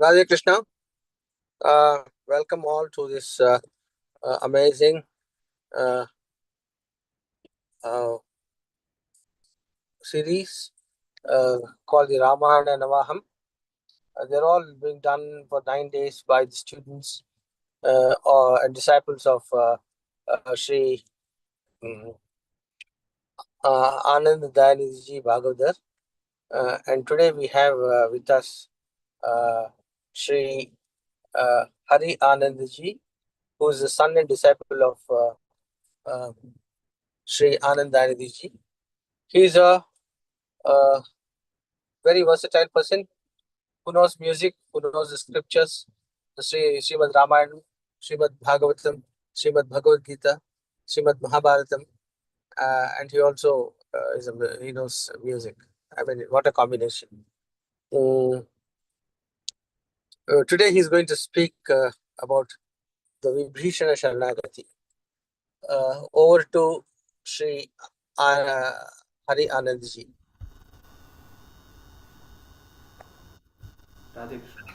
Radhe Krishna. Welcome all to this amazing uh, uh, series called the Ramayana Navaham. They're all being done for 9 days by the students or disciples of Sri mm, Anand Dayanidji Bhagavatar. And today we have with us uh, Sri Hari Anandji, who is the son and disciple of Sri Anand Dayanidji. He is a very versatile person who knows music, who knows the scriptures, the Srimad Ramayana, Srimad Bhagavatam, Srimad Bhagavad Gita, Srimad Mahabharatam, and he also he knows music. I mean, what a combination! Mm, Today he's going to speak about the Vibhishana Sharanagati. Over to Sri Hari Anandji. Radhe Krishna.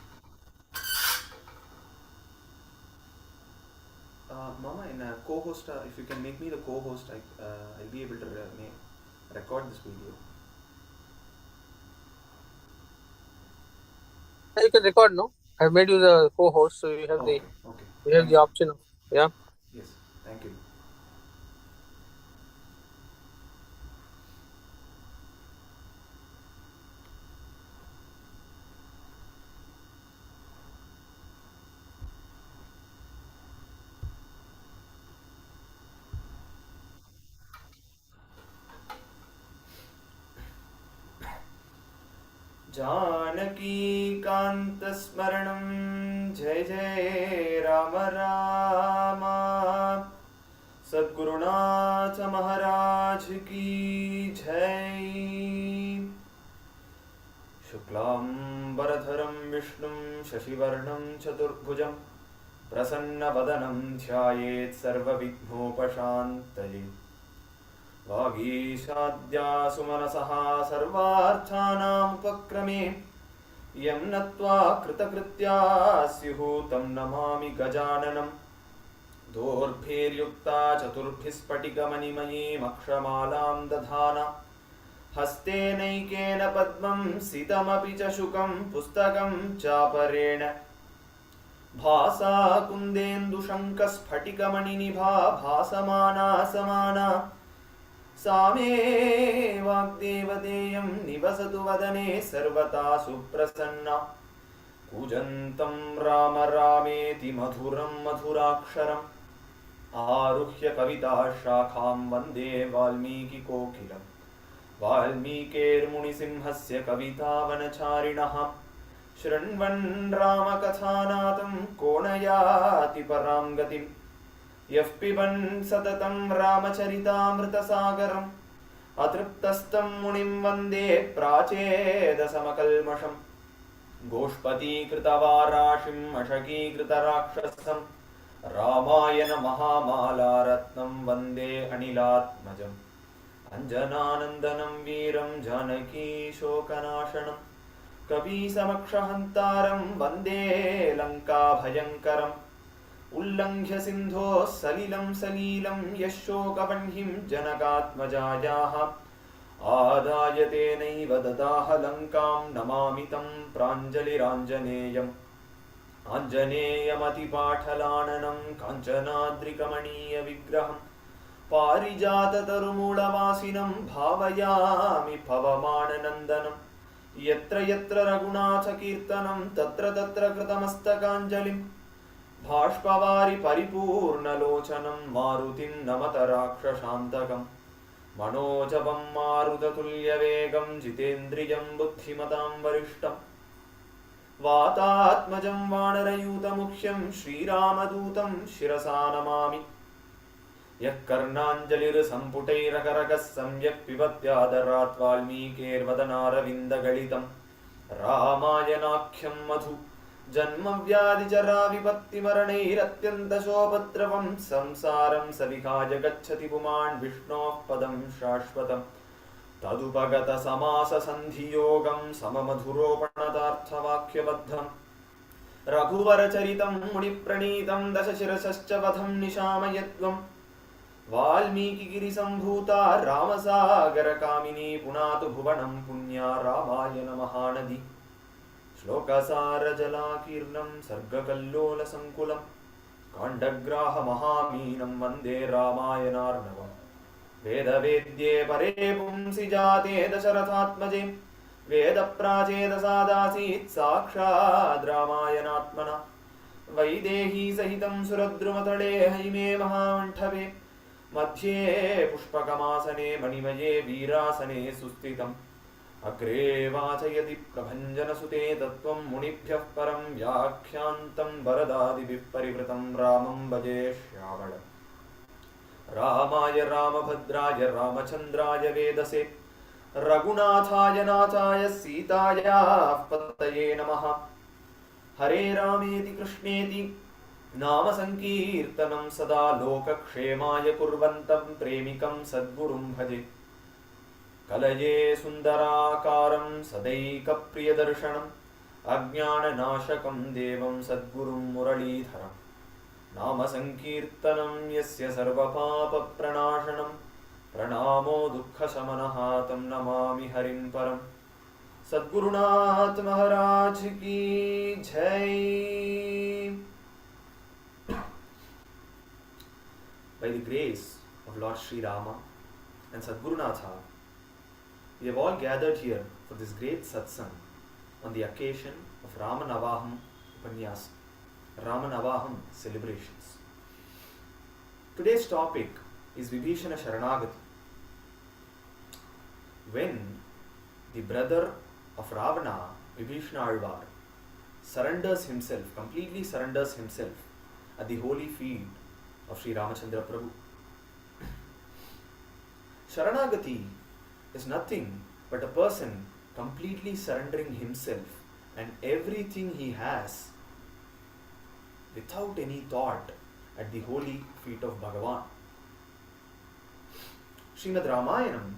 Mama, in a co-host, if you can make me the co-host, I'll be able to record this video. You can record, no? I've made you the co-host, so you have Okay, okay. the Thank you. option of, yeah. Yes, thank you. Janaki कान्तस्मरणं जय जय राम राम सद्गुरुनाथ महाराज की जय शुक्लाम्बरधरं विष्णुं शशिवर्णं चतुर्भुजं प्रसन्नवदनं ध्यायेत् सर्वविघ्नोपशान्तये वागीशाद्यासुमनसः सर्वार्थानामुपक्रमे यं नत्वा कृतकृत्या स्युः तं नमामि गजाननं दोर्भिर्युक्ता चतुर्भिः स्फटिकमणिमयीमक्षमालां दधाना हस्तेनैकेन पद्मं सितमपि च शुकं पुस्तकं चापरेण भासा कुन्देन्दुशङ्खस्फटिकमणिनिभा भासमाना समाना सा मे वाग्देवतेयं निवसतु वदने सर्वदा सुप्रसन्ना कूजन्तं राम रामेति मधुरं मधुराक्षरम् आरुह्य कविताशाखां वन्दे वाल्मीकिकोकिलम् वाल्मीकेर्मुनिसिंहस्य कवितावनचारिणः शृण्वन् रामकथानाथं को न याति परां गतिम् यः पिबन् सततं रामचरितामृतसागरम् अतृप्तस्तं मुनिं वन्दे प्राचेदसमकल्मषम् गोष्पतीकृतवाराशिम् अशकीकृतराक्षसम् रामायणमहामालारत्नं वन्दे अनिलात्मजम् अञ्जनानन्दनं वीरं जानकीशोकनाशनं कपीसमक्षहन्तारं वन्दे लङ्काभयङ्करम् उल्लङ्घ्य सिन्धोः सलिलं सलीलं यः शोकवह्निं जनकात्मजायाः आदाय तेनैव ददाह लङ्कां नमामि तं प्राञ्जलिराञ्जनेयम् आञ्जनेयमतिपाठलाननं काञ्चनाद्रिकमणीयविग्रहं पारिजाततरुमूलवासिनं भावयामि पवमाननन्दनं यत्र यत्र रघुनाथकीर्तनं तत्र तत्र कृतमस्तकाञ्जलिम् भाष्पवारि परिपूर्णलोचनं मारुतिं नमत राक्षसान्तकम् मनोजवं मारुततुल्यवेगं जितेन्द्रियं बुद्धिमतां वरिष्ठं वातात्मजं वानरयूतमुख्यं श्रीरामदूतं शिरसा नमामि यः कर्णाञ्जलिर्सम्पुटैरकरकः सम्यक् पिबत्यादरात् वाल्मीकेर्वदनारविन्दगलितं रामायणाख्यं मधु जन्मव्याधिजराविपत्तिमरणैरत्यन्तशोभद्रवं संसारं स विहाय गच्छति पुमान् विष्णोः पदं शाश्वतं तदुपगतसमाससन्धियोगं सममधुरोपणतार्थवाक्यबद्धम् रघुवरचरितं मुनिप्रणीतं दशशिरसश्च वधं निशामयत्वं वाल्मीकिगिरिसम्भूता रामसागरकामिनी पुनातु भुवनं पुण्या रामायण महानदी श्लोकसारजलाकीर्णं सर्गकल्लोलसङ्कुलं काण्डग्राहमहामीनं वन्दे रामायणार्णवम् वेदवेद्ये परे पुंसि जाते दशरथात्मजे वेदप्राचेदसादासीत् साक्षाद् रामायणात्मना वैदेही सहितं सुरद्रुमतले हैमे महामण्ठवे मध्ये पुष्पकमासने मणिमये वीरासने सुस्थितम् अग्रे वाचयति प्रभञ्जनसुते तत्त्वं मुनिभ्यः परं व्याख्यान्तं वरदादिभिः परिवृतं रामं भजे श्यामळम् रामाय रामभद्राय रामचन्द्राय वेदसे रघुनाथाय नाथाय सीतायाः पतये नमः हरे रामेति कृष्णेति नाम संकीर्तनं सदा लोकक्षेमाय कुर्वन्तं प्रेमिकं सद्गुरुं भजे कलये सुन्दराकारं सदैकप्रियदर्शनम् अज्ञाननाशकं देवं सद्गुरुं मुरलीधरम् नाम संकीर्तनं यस्य सर्वपापप्रणाशनं प्रणामो दुःखशमनः तं नमामि हरिं परं सद्गुरुनाथ महाराज की जय. By the grace of Lord Sri Rama and Sadgurunatha, we have all gathered here for this great satsang on the occasion of Ramanavaham Upanyasa, Ramanavaham celebrations. Today's topic is Vibhishana Sharanagati. When the brother of Ravana, Vibhishana Alvar, completely surrenders himself at the holy feet of Sri Ramachandra Prabhu. Sharanagati is nothing but a person completely surrendering himself and everything he has without any thought at the holy feet of Bhagavan. Srimad Ramayanam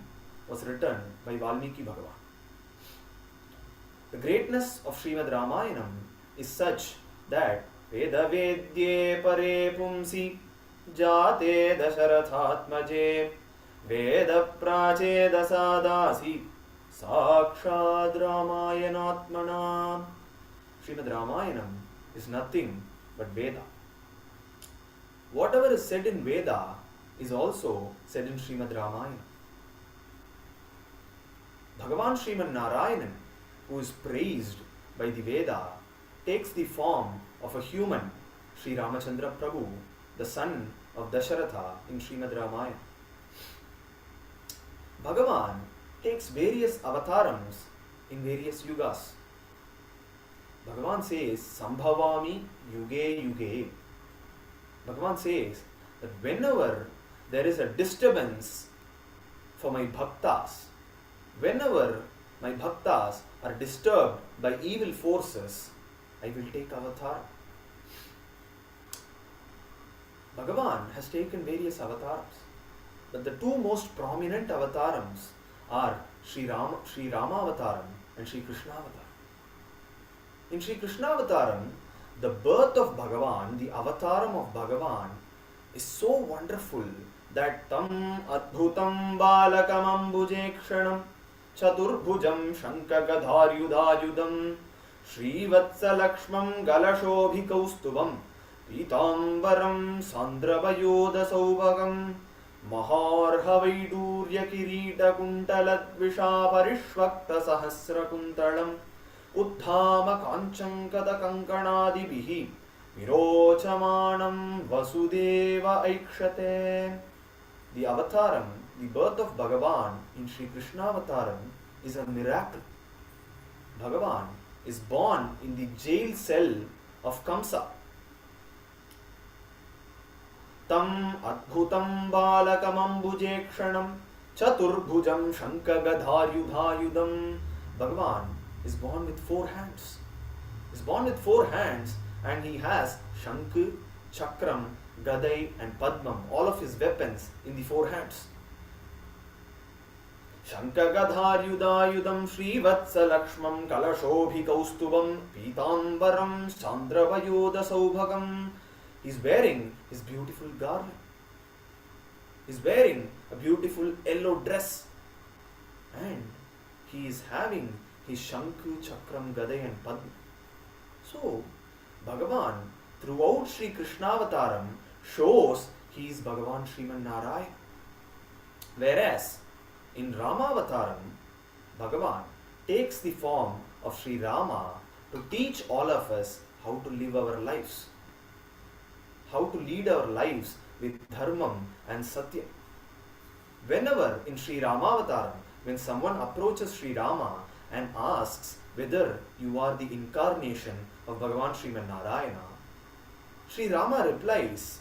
was written by Valmiki Bhagavan. The greatness of Srimad Ramayanam is such that Vedavedye pare pumsi jate dasharathatmaje Veda prachedasadasi sakshad Ramayanatmana. Srimad Ramayanam is nothing but Veda. Whatever is said in Veda is also said in Srimad Ramayana. Bhagavan Sriman Narayanan, who is praised by the Veda, takes the form of a human, Sri Ramachandra Prabhu, the son of Dasharatha in Srimad Ramayana. Bhagavan takes various avatarams in various yugas. Bhagavan says, Sambhavami yuge yuge. Bhagavan says that whenever there is a disturbance for my bhaktas, whenever my bhaktas are disturbed by evil forces, I will take avatar. Bhagavan has taken various avatars, but the two most prominent avatarams are Sri Rama Avataram and Sri Krishna Avataram. In Sri Krishna Avataram, the birth of Bhagavan, the avataram of Bhagavan, is so wonderful that tam adbhutam balakam ambujekshanam chaturbhujam shankagadharyudayudam Srivatsalakshmam galashobhikaustubam Pitambaram sandravayoda saubhagam Maharhavaidurya kirita kuntaladvisha parishvakta sahasra kuntalam Uddhama kanchankata kankanadibihi Virochamanam vasudeva aikshate. The avataram, the birth of Bhagavan in Sri Krishna Avataram is a miracle. Bhagavan is born in the jail cell of Kamsa. Tam adbhutam balakam ambujekshanam chaturbhujam shankagadharyudhayudam. Bhagavan is born with 4 hands. He is born with 4 hands and he has Shanku, Chakram, Gadai and Padmam, all of his weapons in the 4 hands. Shankagadharyudayudam Srivatsalakshmam Kalashobhikaustubam Pitambaram Chandravayoda Saubhagam. He's wearing his beautiful garland. He's wearing a beautiful yellow dress. And he is having his Shanku, Chakram, Gadai and Padma. So, Bhagavan throughout Sri Krishnavataram shows he is Bhagavan Sriman Narayan. Whereas in Ramavataram, Bhagavan takes the form of Sri Rama to teach all of us how to live our lives, how to lead our lives with Dharmam and Satya. Whenever in Sri Ramavataram, when someone approaches Sri Rama and asks whether you are the incarnation of Bhagavan Sriman Narayana, Sri Rama replies,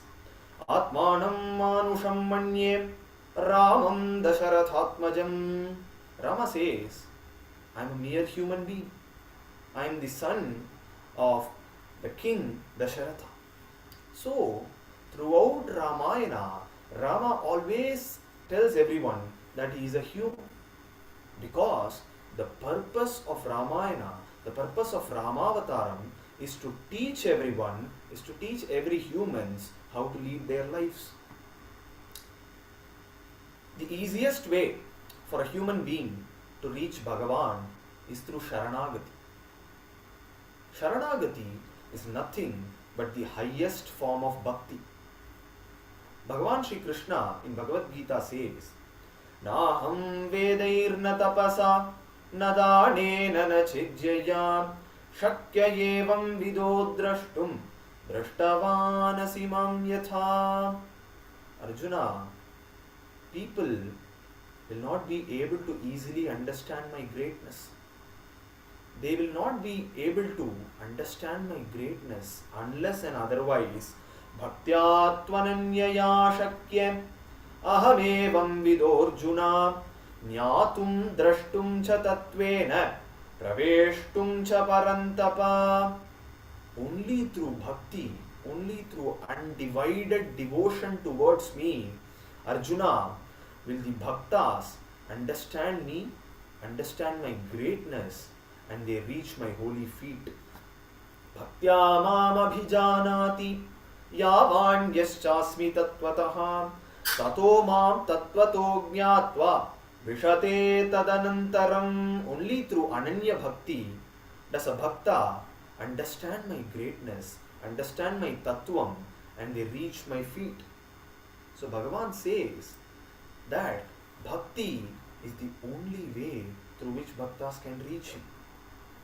Atmanam Manusham Manye Ramam Dasharathatmajam. Rama says, I am a mere human being. I am the son of the king Dasharatha. So, throughout Ramayana, Rama always tells everyone that he is a human. Because the purpose of Ramayana, the purpose of Ramavataram is to teach everyone, is to teach every humans how to lead their lives. The easiest way for a human being to reach Bhagavan is through Sharanagati. Sharanagati is nothing but the highest form of bhakti. Bhagavan Shri Krishna in Bhagavad Gita says, Naham vedairna tapasa nadanena nachijyaya shakya evam vido drashtum drashtavanasi mam yatha. Arjuna, people will not be able to easily understand my greatness. They will not be able to understand my greatness unless and otherwise bhaktya-tvananyaya shakya ahamevam vidorjuna jnatum drashtum cha tatvena praveshtum cha parantapa. Only through bhakti, only through undivided devotion towards me, Arjuna, will the bhaktas understand me, understand my greatness, and they reach my holy feet. Bhaktya mam abhijanati yavanyaschasmi tattvataha tato mam tattvato jnatva vishate tadanantaram. Only through Ananya Bhakti does a bhakta understand my greatness, understand my tattvam, and they reach my feet. So Bhagavan says that bhakti is the only way through which bhaktas can reach him.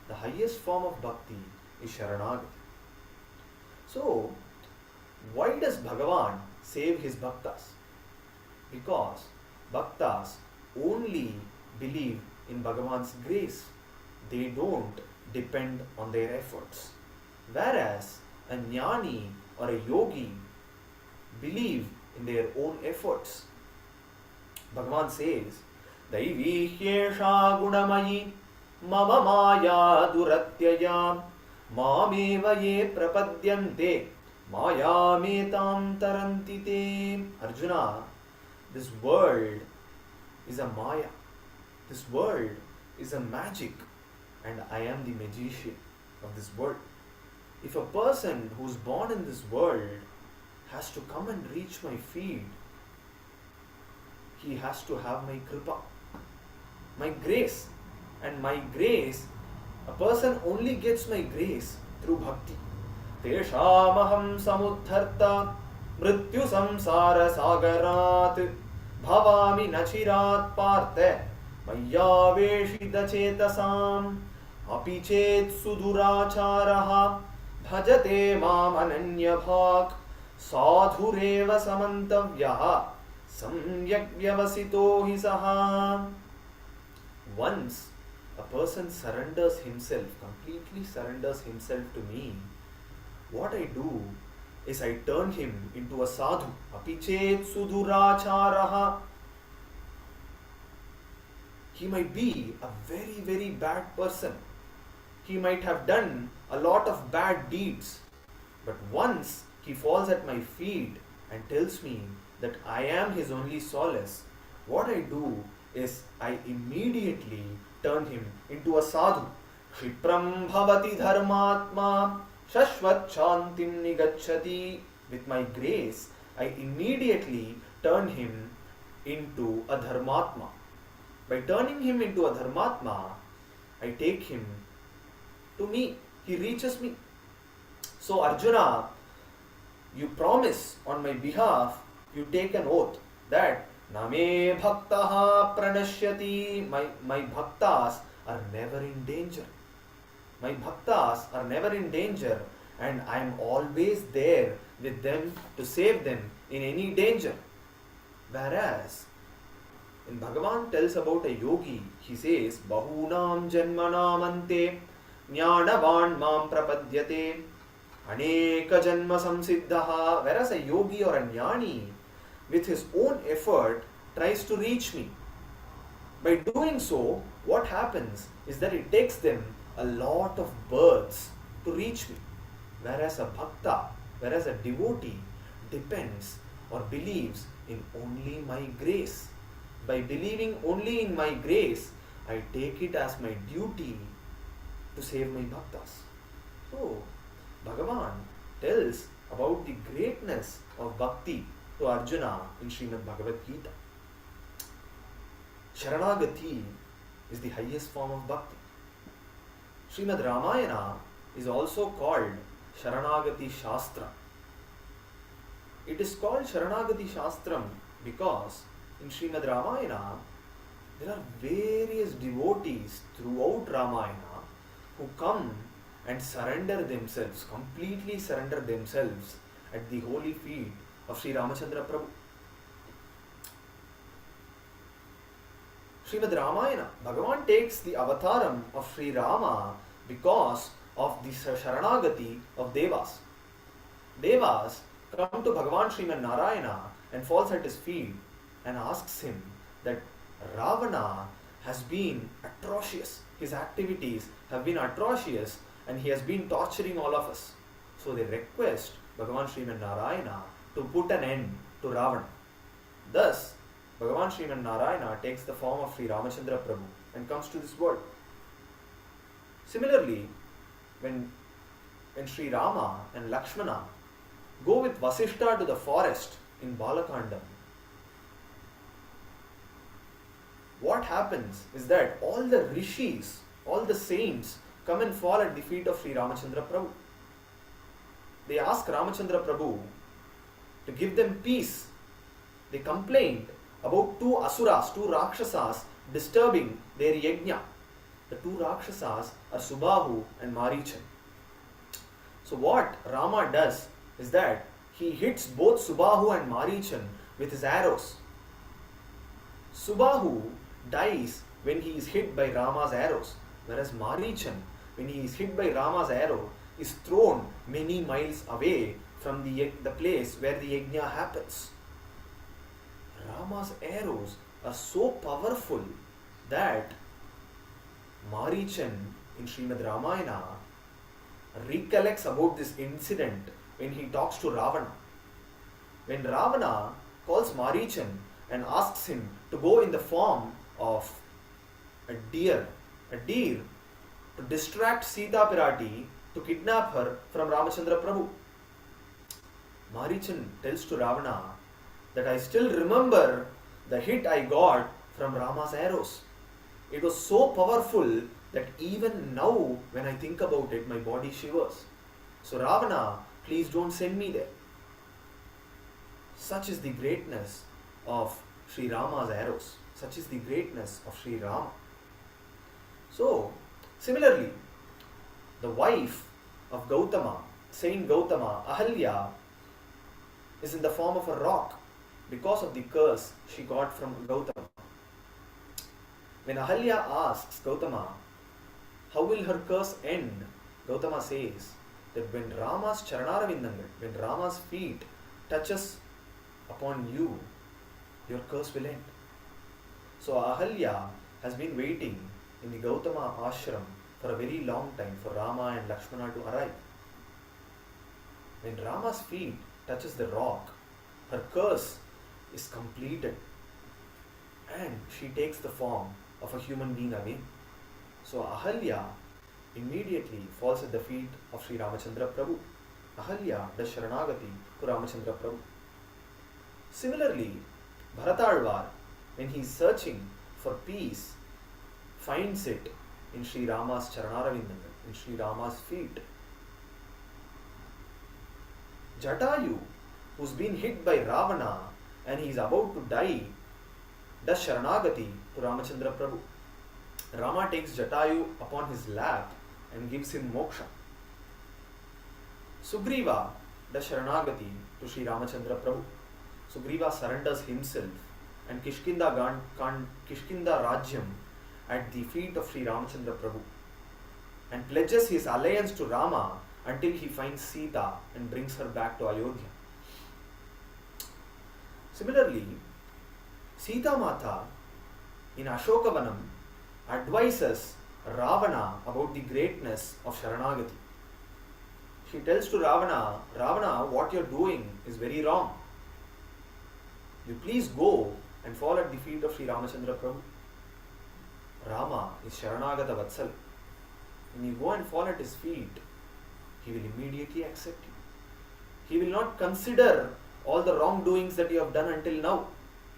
The highest form of bhakti is Sharanagati. So, why does Bhagavan save his bhaktas? Because bhaktas only believe in Bhagavan's grace. They don't depend on their efforts. Whereas a jnani or a yogi believe in their own efforts. Bhagavan says, Daivi hyesha gunamayi mama maya duratyaya mameva ye prapadyante maya metam tarantite. Arjuna, this world is a maya. This world is a magic, and I am the magician of this world. If a person who is born in this world has to come and reach my feet, he has to have my kripa, my grace. And my grace, a person only gets my grace through bhakti. Teshamaham samudharta mrityu samsara sagarat bhavami nachirat parte mayyaveshita chetasam api chet suduracharaha bhajate mam ananyabhak sadhureva samantavyaha samyak vyavasito hi saha. Once a person surrenders himself, completely surrenders himself to me, what I do is I turn him into a sadhu. Apichet suduracharaha. He might be a very, very bad person. He might have done a lot of bad deeds. But once he falls at my feet and tells me that I am his only solace, what I do is I immediately turn him into a sadhu. Kshipram bhavati dharmatma shashvat chantim nigachati. With my grace, I immediately turn him into a dharmatma. By turning him into a dharmatma, I take him to me. He reaches me. So Arjuna, you promise on my behalf, you take an oath that Name Bhaktaha Pranashyati. My bhaktas are never in danger. My bhaktas are never in danger, and I am always there with them to save them in any danger. Whereas when Bhagavan tells about a yogi, he says, Bahunam Janmanam Ante Jnanavan Mam Prapadyate Aneka Janma Samsiddhaha. Whereas a yogi or a jnani, with his own effort, tries to reach me. By doing so, what happens is that it takes them a lot of births to reach me. Whereas a bhakta, whereas a devotee depends or believes in only my grace. By believing only in my grace, I take it as my duty to save my bhaktas. So, Bhagavan tells about the greatness of bhakti to Arjuna in Srimad Bhagavad Gita. Sharanagati is the highest form of bhakti. Srimad Ramayana is also called Sharanagati Shastra. It is called Sharanagati Shastram because in Srimad Ramayana there are various devotees throughout Ramayana who come and surrender themselves, completely surrender themselves at the holy feet of Sri Ramachandra Prabhu. Srimad Ramayana, Bhagavan takes the avataram of Sri Rama because of the Sharanagati of Devas. Devas come to Bhagavan Srimad Narayana and falls at his feet and asks him that Ravana has been atrocious. His activities have been atrocious and he has been torturing all of us. So they request Bhagavan Srimad Narayana to put an end to Ravana. Thus, Bhagavan Srimad Narayana takes the form of Sri Ramachandra Prabhu and comes to this world. Similarly, when Sri Rama and Lakshmana go with Vasishta to the forest in Balakandam, what happens is that all the rishis, all the saints come and fall at the feet of Sri Ramachandra Prabhu. They ask Ramachandra Prabhu to give them peace. They complained about two asuras, two rakshasas disturbing their yajna. The two rakshasas are Subahu and Marichan. So what Rama does is that he hits both Subahu and Marichan with his arrows. Subahu dies when he is hit by Rama's arrows, whereas Marichan, when he is hit by Rama's arrow, is thrown many miles away from the place where the yajna happens. Rama's arrows are so powerful that Marichan in Srimad Ramayana recollects about this incident when he talks to Ravana. When Ravana calls Marichan and asks him to go in the form of a deer to distract Sita Pirati, to kidnap her from Ramachandra Prabhu. Marichan tells to Ravana that I still remember the hit I got from Rama's arrows. It was so powerful that even now when I think about it, my body shivers. So Ravana, please don't send me there. Such is the greatness of Sri Rama's arrows. Such is the greatness of Sri Rama. So, similarly, the wife of Gautama, Saint Gautama, Ahalya, is in the form of a rock because of the curse she got from Gautama. When Ahalya asks Gautama, how will her curse end? Gautama says that when Rama's Charanaravindangal, when Rama's feet touches upon you, your curse will end. So Ahalya has been waiting in the Gautama ashram for a very long time for Rama and Lakshmana to arrive. When Rama's feet touches the rock, her curse is completed. and she takes the form of a human being again. So Ahalya immediately falls at the feet of Sri Ramachandra Prabhu. Ahalya does Sharanagati to Ramachandra Prabhu. Similarly, Bharatalvar, when he is searching for peace, finds it in Sri Rama's Charanaravindam, in Sri Rama's feet. Jatayu, who's been hit by Ravana and he is about to die, does Sharanagati to Ramachandra Prabhu. Rama takes Jatayu upon his lap and gives him moksha. Sugriva does Sharanagati to Sri Ramachandra Prabhu. Sugriva surrenders himself and Kishkinda Rajyam at the feet of Sri Ramachandra Prabhu and pledges his alliance to Rama until he finds Sita and brings her back to Ayodhya. Similarly, Sita Mata in Ashokavanam advises Ravana about the greatness of Sharanagati. She tells to Ravana, Ravana, what you're doing is very wrong. You please go and fall at the feet of Sri Ramachandra Prabhu. Rama is Sharanagata Vatsal. When you go and fall at his feet, he will immediately accept you. He will not consider all the wrongdoings that you have done until now.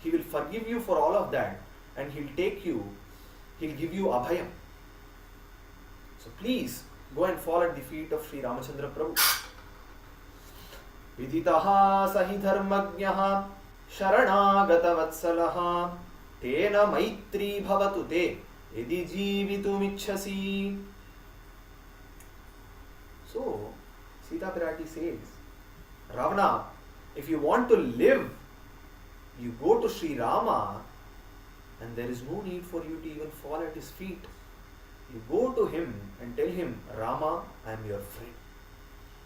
He will forgive you for all of that and he'll give you abhayam. So please go and fall at the feet of Sri Ramachandra Prabhu. Viditaha sahi dharmagyaha sharanagata vatsalaha tena maitri bhavatu te yadi jeevitum ichchasi. So, Sita Pirati says, Ravana, if you want to live, you go to Sri Rama and there is no need for you to even fall at his feet. You go to him and tell him, Rama, I am your friend.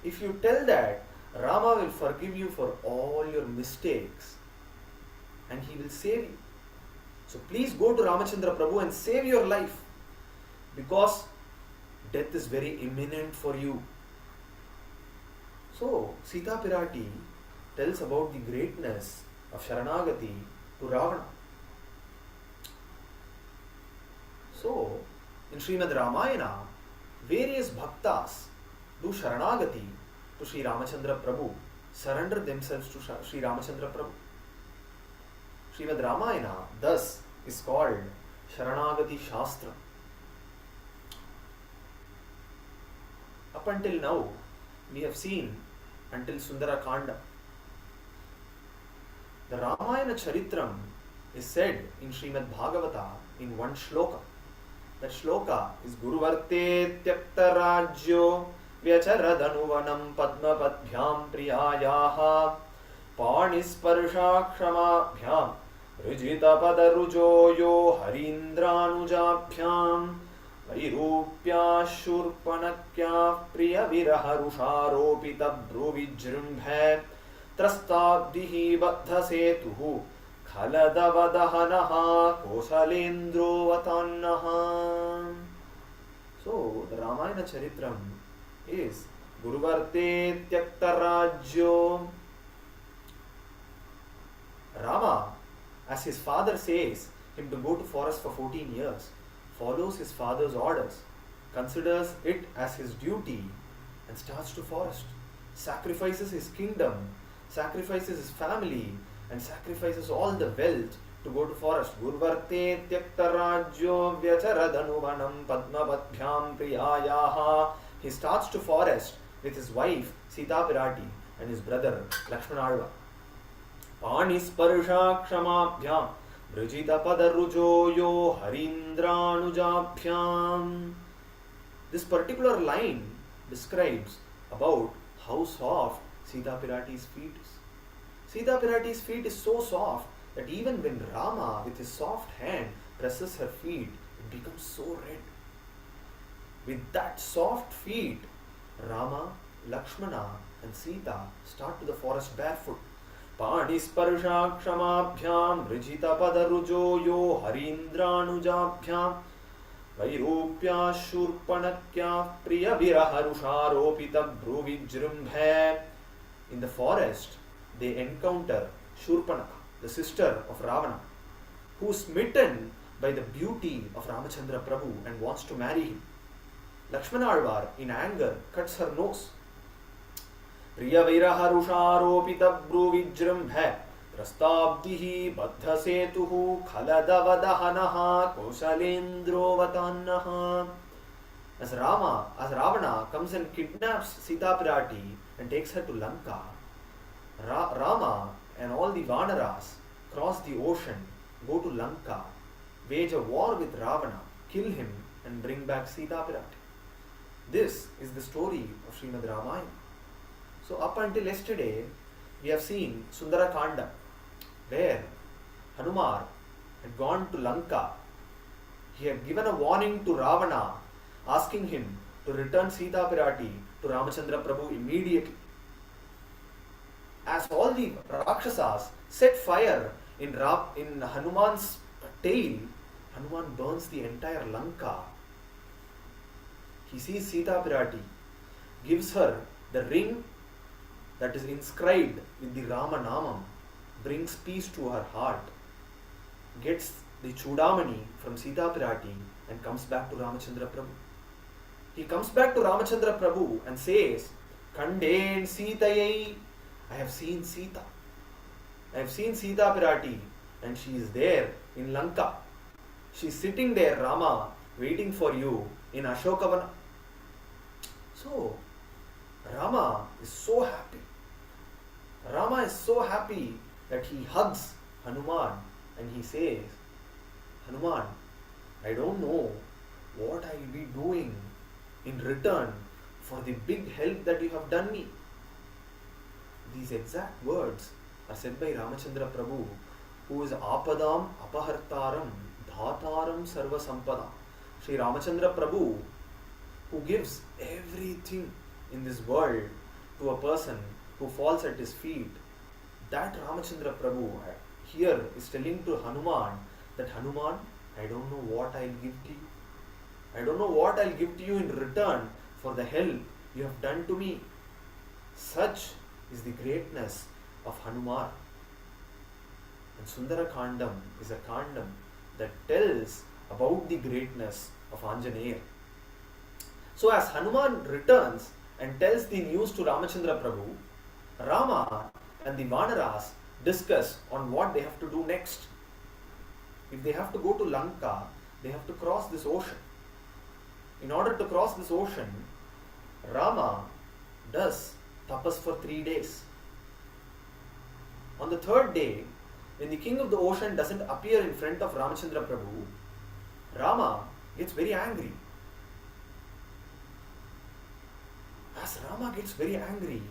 If you tell that, Rama will forgive you for all your mistakes and he will save you. So please go to Ramachandra Prabhu and save your life because death is very imminent for you. So Sita Pirati tells about the greatness of Sharanagati to Ravana. So in Srimad Ramayana, various bhaktas do Sharanagati to Sri Ramachandra Prabhu, surrender themselves to Sri Ramachandra Prabhu. Srimad Ramayana thus is called Sharanagati Shastra. Up until now, we have seen until Sundara Kanda. The Ramayana Charitram is said in Srimad Bhagavata in one shloka. That shloka is Guruvarte Tyakta Rajyo Vyacharadanovanam Padmapadbhyam Priyayaha Panisparsha Kshamabhyam Rijita Padarujo Yo Harindranujabhyam Vairupya Shurpanakya Priya Viraharusharopita Bruvijrumbhe Trastabdihi Baddha Setuhu Khaladavadahanaha Kosalendro Vatannaha. So the Ramayana Charitram is Guruvarte Tyakta Rajyo. Rama, as his father says him to go to forest for 14 years, follows his father's orders, considers it as his duty and starts to forest, sacrifices his kingdom, sacrifices his family and sacrifices all the wealth to go to forest. Gurvarte tyakta rajyo vyacharadanovanam padmabadbhyam priyayaha. He starts to forest with his wife Sita Pirati and his brother Lakshmanalva. Panisparsha kshamabhyam Brijita padarujo yo harindranujabhyam. This particular line describes about how soft Sita Pirati's feet is. Sita Pirati's feet is so soft that even when Rama with his soft hand presses her feet, it becomes so red. With that soft feet, Rama, Lakshmana and Sita start to the forest barefoot. Panisparsha kshamabhyam Rijita padarujo yo harindranujabhyam Vairupya shurpanakya priya viraharusharopita bruvijrumbhe. In the forest, they encounter Shurpanaka, the sister of Ravana, who's smitten by the beauty of Ramachandra Prabhu and wants to marry him. Lakshmana Alvar, in anger, cuts her nose. Priya Viraha Rusharopita Bruvijrambha Prastabdihi Baddha Setuhu Khaladavadahanaha Koshalendrovatannaha. As Ravana comes and kidnaps Sita Pirati and takes her to Lanka, Rama and all the Vanaras cross the ocean, go to Lanka, wage a war with Ravana, kill him and bring back Sita Pirati. This is the story of Srimad Ramayana. So up until yesterday, we have seen Sundara Kanda, where Hanuman had gone to Lanka. He had given a warning to Ravana, asking him to return Sita Pirati to Ramachandra Prabhu immediately. As all the Rakshasas set fire in Hanuman's tail, Hanuman burns the entire Lanka. He sees Sita Pirati, gives her the ring that is inscribed with the Ramanamam, brings peace to her heart, gets the Chudamani from Sita Pirati and comes back to Ramachandra Prabhu. He comes back to Ramachandra Prabhu and says, Kanden Sitayai, I have seen Sita. I have seen Sita Pirati and she is there in Lanka. She is sitting there, Rama, waiting for you in Ashokavana. So, Rama is so happy. Rama is so happy that he hugs Hanuman and he says, Hanuman, I don't know what I will be doing in return for the big help that you have done me. These exact words are said by Ramachandra Prabhu, who is Apadam Apahartaram Dhataram Sarva Sampada. Sri Ramachandra Prabhu, who gives everything in this world to a person who falls at his feet. That Ramachandra Prabhu here is telling to Hanuman that Hanuman, I don't know what I'll give to you. I don't know what I'll give to you in return for the help you have done to me. Such is the greatness of Hanuman. And Sundara Kandam is a Kandam that tells about the greatness of Anjaneya. So as Hanuman returns and tells the news to Ramachandra Prabhu, Rama and the Vanaras discuss on what they have to do next. If they have to go to Lanka, they have to cross this ocean. In order to cross this ocean, Rama does tapas for 3 days. On the third day, when the king of the ocean doesn't appear in front of Ramachandra Prabhu, Rama gets very angry. As Rama gets very angry,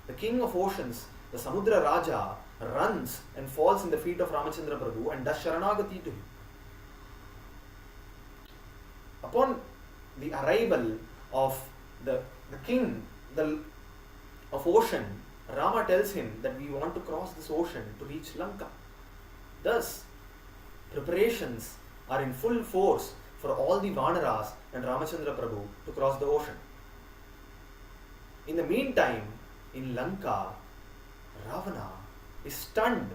the king of oceans, the Samudra Raja, runs and falls in the feet of Ramachandra Prabhu and does Sharanagati to him. Upon the arrival of the king of ocean, Rama tells him that we want to cross this ocean to reach Lanka. Thus, preparations are in full force for all the Vanaras and Ramachandra Prabhu to cross the ocean. In the meantime, in Lanka, Ravana is stunned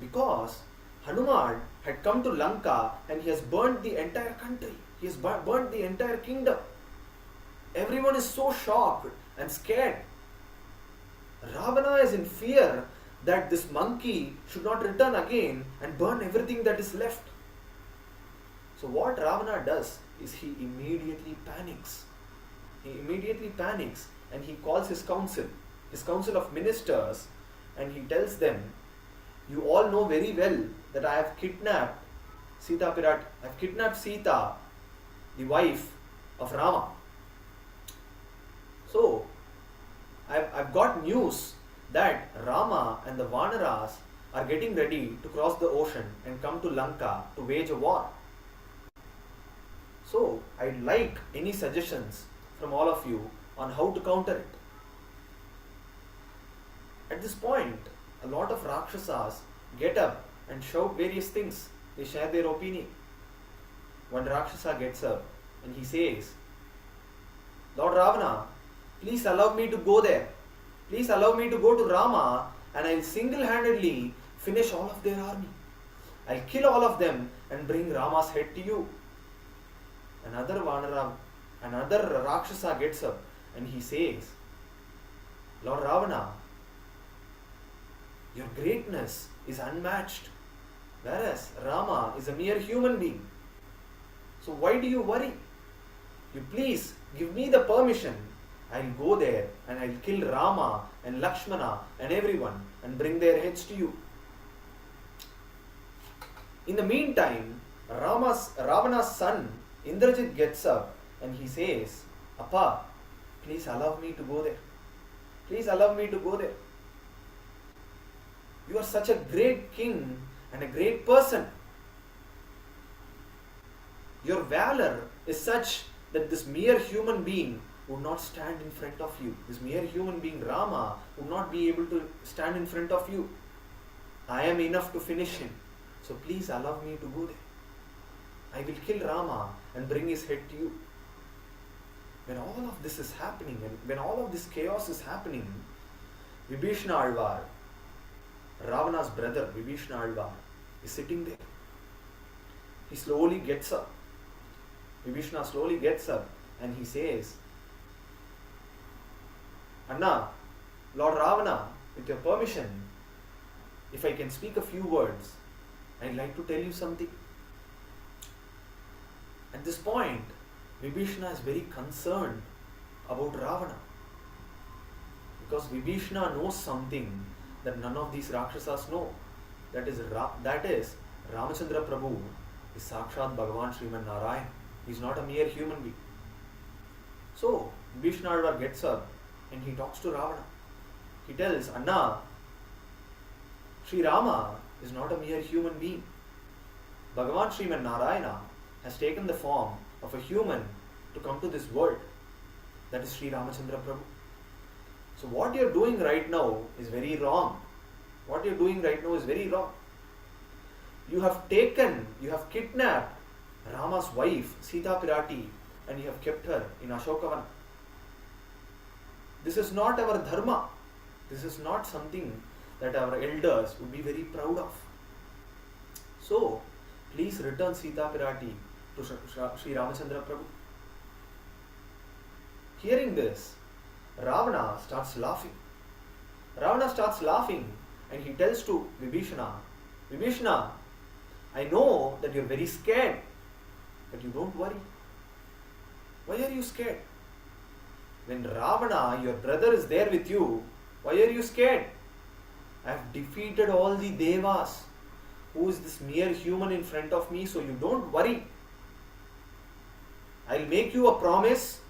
because Hanuman had come to Lanka and he has burnt the entire country. He has burnt the entire kingdom. Everyone is so shocked and scared. Ravana is in fear that this monkey should not return again and burn everything that is left. So what Ravana does is he immediately panics. He immediately panics and he calls his council of ministers, and he tells them, you all know very well that I have kidnapped Sita Pirati. I have kidnapped Sita, the wife of Rama. So, I've got news that Rama and the Vanaras are getting ready to cross the ocean and come to Lanka to wage a war. So, I'd like any suggestions from all of you on how to counter it. At this point, a lot of Rakshasas get up and shout various things. They share their opinion. One Rakshasa gets up and he says, Lord Ravana, please allow me to go there. Please allow me to go to Rama and I'll single-handedly finish all of their army. I'll kill all of them and bring Rama's head to you. Another Rakshasa gets up and he says, Lord Ravana, your greatness is unmatched, whereas Rama is a mere human being. So why do you worry? You please give me the permission. I'll go there and I'll kill Rama and Lakshmana and everyone and bring their heads to you. In the meantime, Ravana's son Indrajit gets up and he says, Appa, please allow me to go there. Please allow me to go there. You are such a great king and a great person. Your valor is such that this mere human being would not stand in front of you. This mere human being, Rama, would not be able to stand in front of you. I am enough to finish him. So please allow me to go there. I will kill Rama and bring his head to you. When all of this is happening, and when all of this chaos is happening, Vibhishana Alvar, Ravana's brother Vibhishana Alvar, is sitting there. He slowly gets up. Vibhishana slowly gets up and he says, Anna, Lord Ravana, with your permission, if I can speak a few words, I'd like to tell you something. At this point, Vibhishana is very concerned about Ravana. Because Vibhishana knows something that none of these Rakshasas know. That is Ramachandra Prabhu is Sakshat Bhagavan Sriman Narayan. He is not a mere human being. So, Vibhishana Alvar gets up and he talks to Ravana. He tells, Anna, Sri Rama is not a mere human being. Bhagavan Sriman Narayana has taken the form of a human to come to this world. That is Sri Ramachandra Prabhu. So what you are doing right now is very wrong. What you are doing right now is very wrong. You have kidnapped Rama's wife, Sita Pirati, and you have kept her in Ashokavan. This is not our dharma. This is not something that our elders would be very proud of. So, please return Sita Pirati to Sri Ramachandra Prabhu. Hearing this, Ravana starts laughing. Ravana starts laughing and he tells to Vibhishana, Vibhishana, I know that you are very scared, but you don't worry. Why are you scared? When Ravana, your brother, is there with you, why are you scared? I have defeated all the Devas. Who is this mere human in front of me? So you don't worry. I'll make you a promise.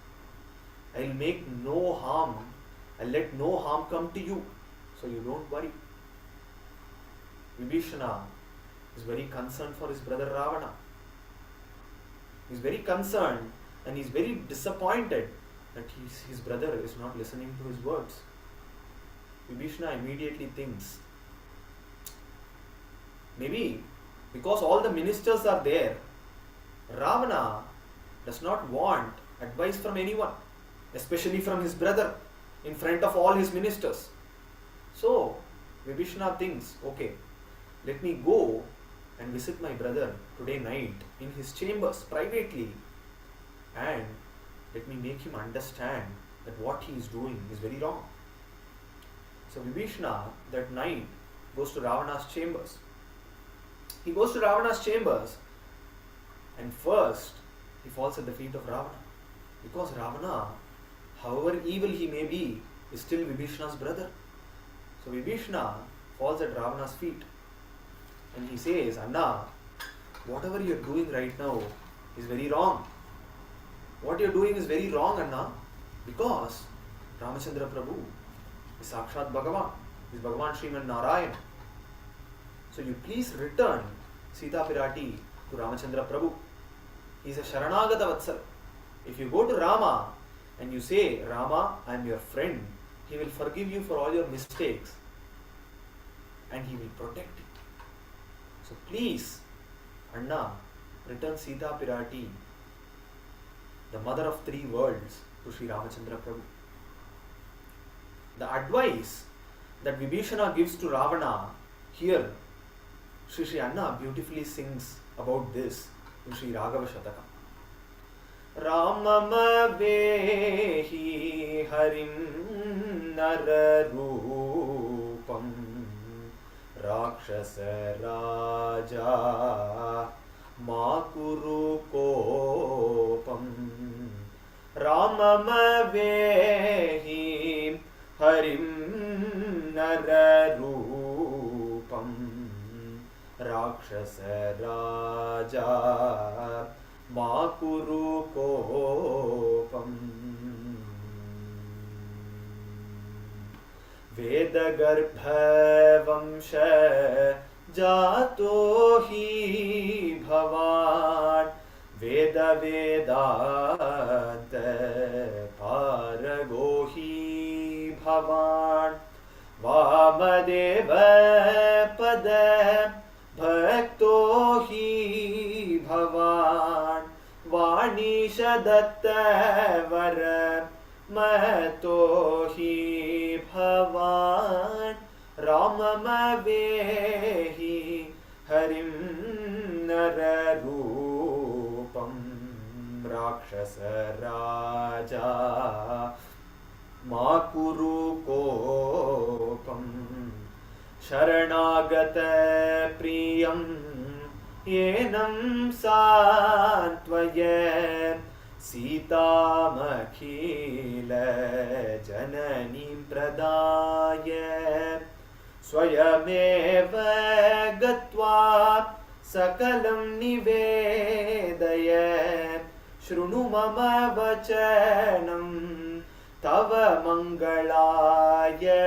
I'll make no harm. I'll let no harm come to you. So you don't worry. Vibhishana is very concerned for his brother Ravana. He's very concerned and he's very disappointed that his brother is not listening to his words. Vibhishana immediately thinks, maybe because all the ministers are there, Ravana does not want advice from anyone, especially from his brother, in front of all his ministers. So, Vibhishana thinks, okay, let me go and visit my brother today night in his chambers privately and let me make him understand that what he is doing is very wrong. So Vibhishana that night goes to Ravana's chambers. He goes to Ravana's chambers and first he falls at the feet of Ravana. Because Ravana, however evil he may be, is still Vibhishana's brother. So Vibhishana falls at Ravana's feet and he says, Anna, whatever you are doing right now is very wrong. What you are doing is very wrong, Anna, because Ramachandra Prabhu is Sakshat Bhagavan, is Bhagavan Sriman Narayan. So you please return Sita Pirati to Ramachandra Prabhu. He is a Sharanagata Vatsal. If you go to Rama and you say, Rama, I am your friend, he will forgive you for all your mistakes and he will protect you. So please, Anna, return Sita Pirati, the mother of three worlds, to Sri Ramachandra Prabhu. The advice that Vibhishana gives to Ravana here Sri Anna beautifully sings about this in Sri Raghava Shatakam. Ramavehi harim nararupam rakshasa raja makuru kopam. Ramavehi harim nararupam rakshasa raja makuru kopam. Vedagarbha vamsha jato hi bhavan Veda vedanta parago hi bhavan Vamadeva pada bhakto hi bhavan Vanisha datta vara mato hi bhavan Ramamavehi harim nararupam rakshasa raja makuru kopam. Sharanagata priyam yenam santvaya Sitamakhila jananim pradaya Swayameva gatva sakalam nivedaya Shrunu mama vachanam tava mangalaya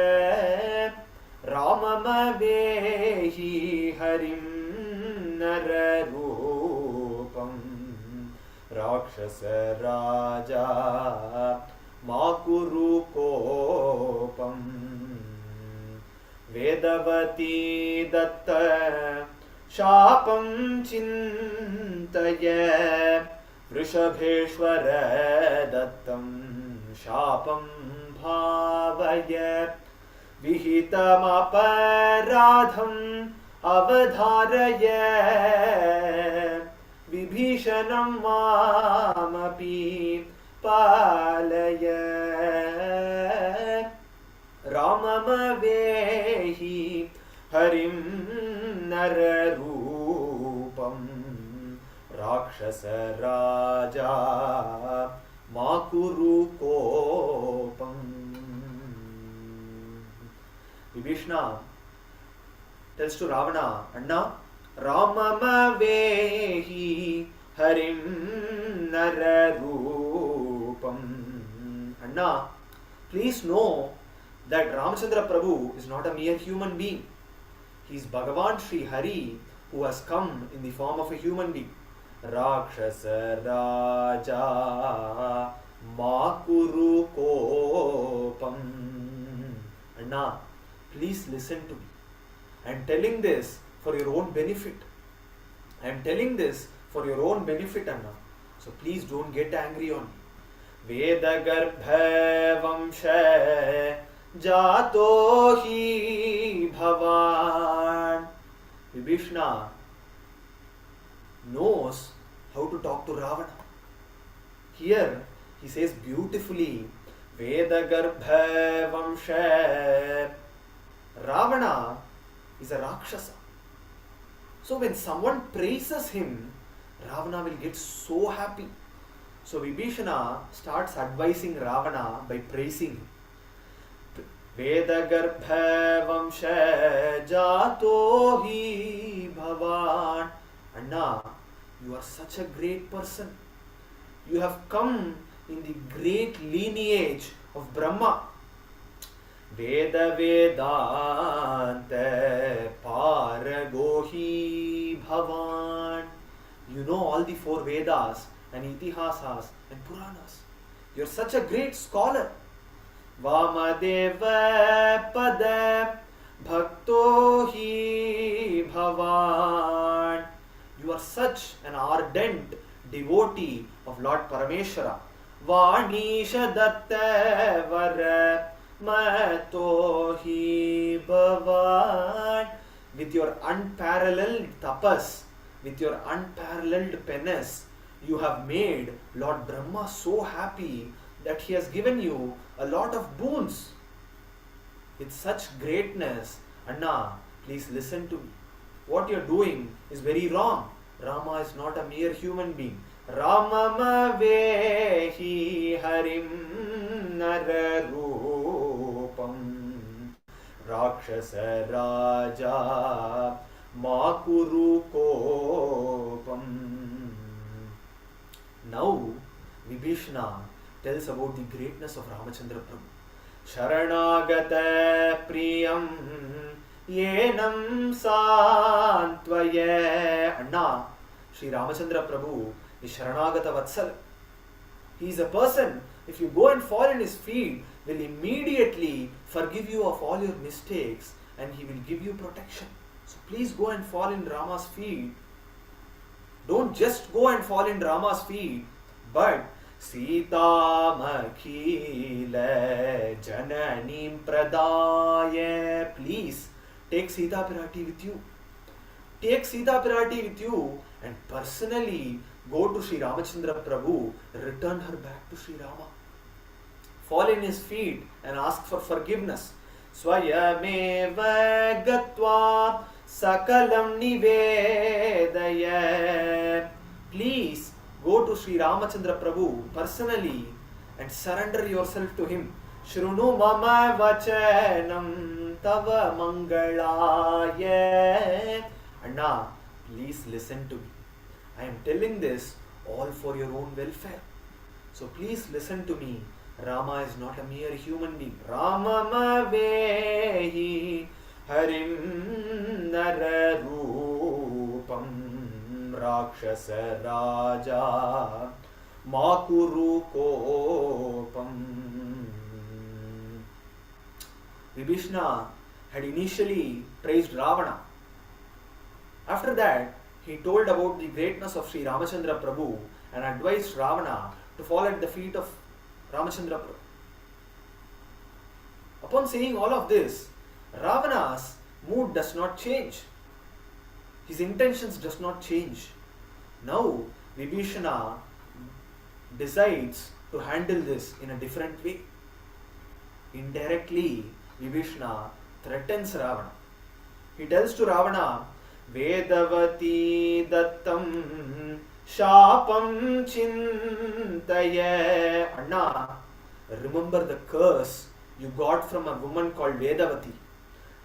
Ramamavehi harim nararupam Rakshasa raja makuru kopam. Vedavati datta shapam chintaya Vrishabheshwara dattam shapam bhavaya Vihitam aparadham avadharaya Vibhishanam mamapi palaya Ramamavehi harim nararupam Rakshasa raja makuru kopam. Vibhishana tells to Ravana, Anna, Ramamavehi harim nararupam. Anna, please know that Ramachandra Prabhu is not a mere human being. He is Bhagavan Sri Hari who has come in the form of a human being. Rakshasa Raja Makuru Kopam. Anna, please listen to me. I am telling this for your own benefit. I am telling this for your own benefit, Anna. So please don't get angry on me. Vedagarbha vamsha jato hi bhavan. Vibhishana knows how to talk to Ravana. Here he says beautifully, Vedagarbha vamsha. Ravana is a Rakshasa. So when someone praises him, Ravana will get so happy. So Vibhishana starts advising Ravana by praising him. Vedagarbha vamsha jato hi bhavan. Anna, you are such a great person. You have come in the great lineage of Brahma. Veda Vedanta Paragohi Bhavan. You know all the 4 Vedas and Itihasas and Puranas. You are such a great scholar. Vamadeva Pada Bhakto Hi Bhavan. You are such an ardent devotee of Lord Parameshwara. Vanisha Datta Vara Mato hi bhavan with your unparalleled tapas, with your unparalleled penance, you have made Lord Brahma so happy that he has given you a lot of boons. With such greatness, Anna, please listen to me. What you're doing is very wrong. Rama is not a mere human being. Ramama vehi harim nararupam rakshasa raja makuru kopam. Now, Vibhishana tells about the greatness of Ramachandra Prabhu. Sharanagata priyam yenam santvaya. Anna, Sri Ramachandra Prabhu is Sharanagata Vatsal. He is a person, if you go and fall in his feet, will immediately forgive you of all your mistakes and he will give you protection. So please go and fall in Rama's feet. Don't just go and fall in Rama's feet, but Sita Makhila Jananim Pradaya. Please take Sita Pirati with you. Take Sita Pirati with you and personally go to Sri Ramachandra Prabhu, return her back to Sri Rama. Fall in his feet and ask for forgiveness. Swayameva gatva sakalam nivedaya. Please go to Sri Ramachandra Prabhu personally and surrender yourself to him. Shrunu mama vachanam tava mangalaya. Anna, please listen to me. I am telling this all for your own welfare. So please listen to me. Rama is not a mere human being. Rama mavehi harim nararupam rakshasa raja makuru kopam. Vibhishana had initially praised Ravana. After that, he told about the greatness of Sri Ramachandra Prabhu and advised Ravana to fall at the feet of Ramachandra Prabhu. Upon saying all of this, Ravana's mood does not change. His intentions does not change. Now, Vibhishana decides to handle this in a different way. Indirectly, Vibhishana threatens Ravana. He tells to Ravana, Vedavati dattam shapam chintaya. Anna, remember the curse you got from a woman called Vedavati.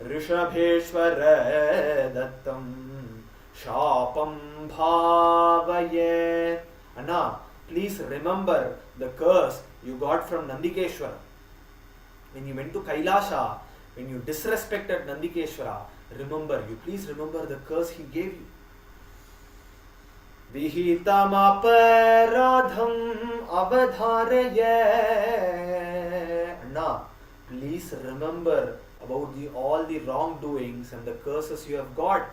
Rishabheshwara dattam shapam bhavaya. Anna, please remember the curse you got from Nandikeshwara. When you went to Kailasha, when you disrespected Nandikeshwara, please remember the curse he gave you. Vihitam aparadham avadharaya. Anna, please remember about all the wrongdoings and the curses you have got.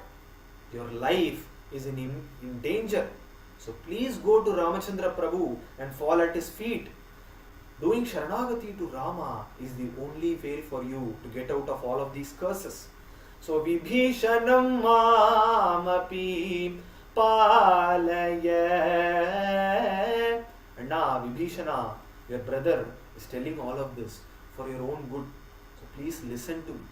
Your life is in danger. So please go to Ramachandra Prabhu and fall at his feet. Doing Sharanagati to Rama is the only way for you to get out of all of these curses. So Vibhishanam mamapi palaya. And now Vibhishana, your brother, is telling all of this for your own good. So please listen to me.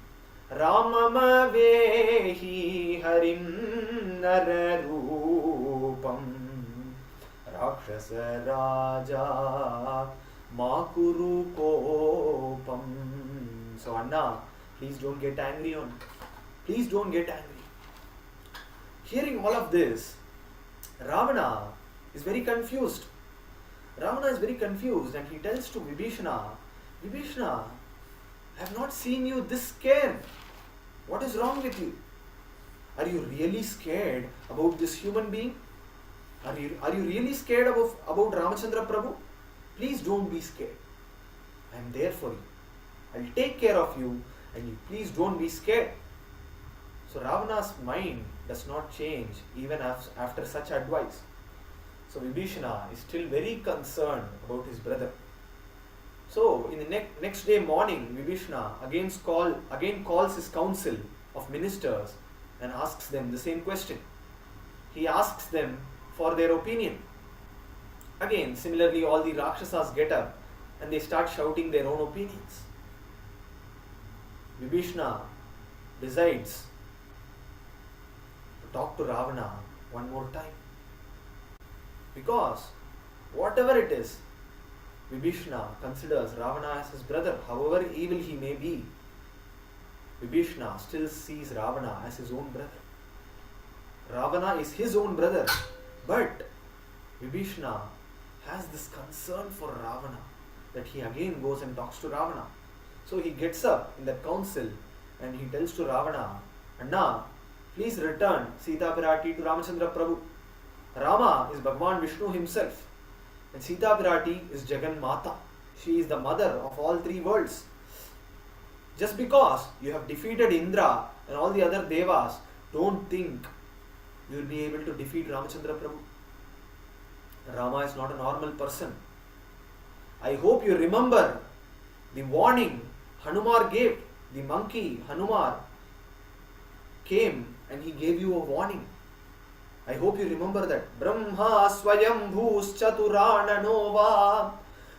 Ramama vehi harim nararupam rakshasa raja makuru kopam. So Anna, please don't get angry on me. Please don't get angry. Hearing all of this, Ravana is very confused. Ravana is very confused and he tells to Vibhishana, Vibhishana, I have not seen you this scared. What is wrong with you? Are you really scared about this human being? Are you really scared about Ramachandra Prabhu? Please don't be scared. I am there for you. I'll take care of you and you please don't be scared. So Ravana's mind does not change even after such advice. So Vibhishana is still very concerned about his brother. So in the next day morning, Vibhishana again calls his council of ministers and asks them the same question. He asks them for their opinion. Again, similarly, all the Rakshasas get up and they start shouting their own opinions. Vibhishana decides to talk to Ravana one more time. Because whatever it is, Vibhishana considers Ravana as his brother. However evil he may be, Vibhishana still sees Ravana as his own brother. Ravana is his own brother, but Vibhishana has this concern for Ravana that he again goes and talks to Ravana. So he gets up in that council and he tells to Ravana, Anna, please return Sita Pirati to Ramachandra Prabhu. Rama is Bhagavan Vishnu himself and Sita Pirati is Jagan Mata. She is the mother of all three worlds. Just because you have defeated Indra and all the other devas, don't think you will be able to defeat Ramachandra Prabhu. Rama is not a normal person. I hope you remember the warning Hanumar gave. The monkey Hanumar came and he gave you a warning. I hope you remember that. Brahma swayambhus chaturana va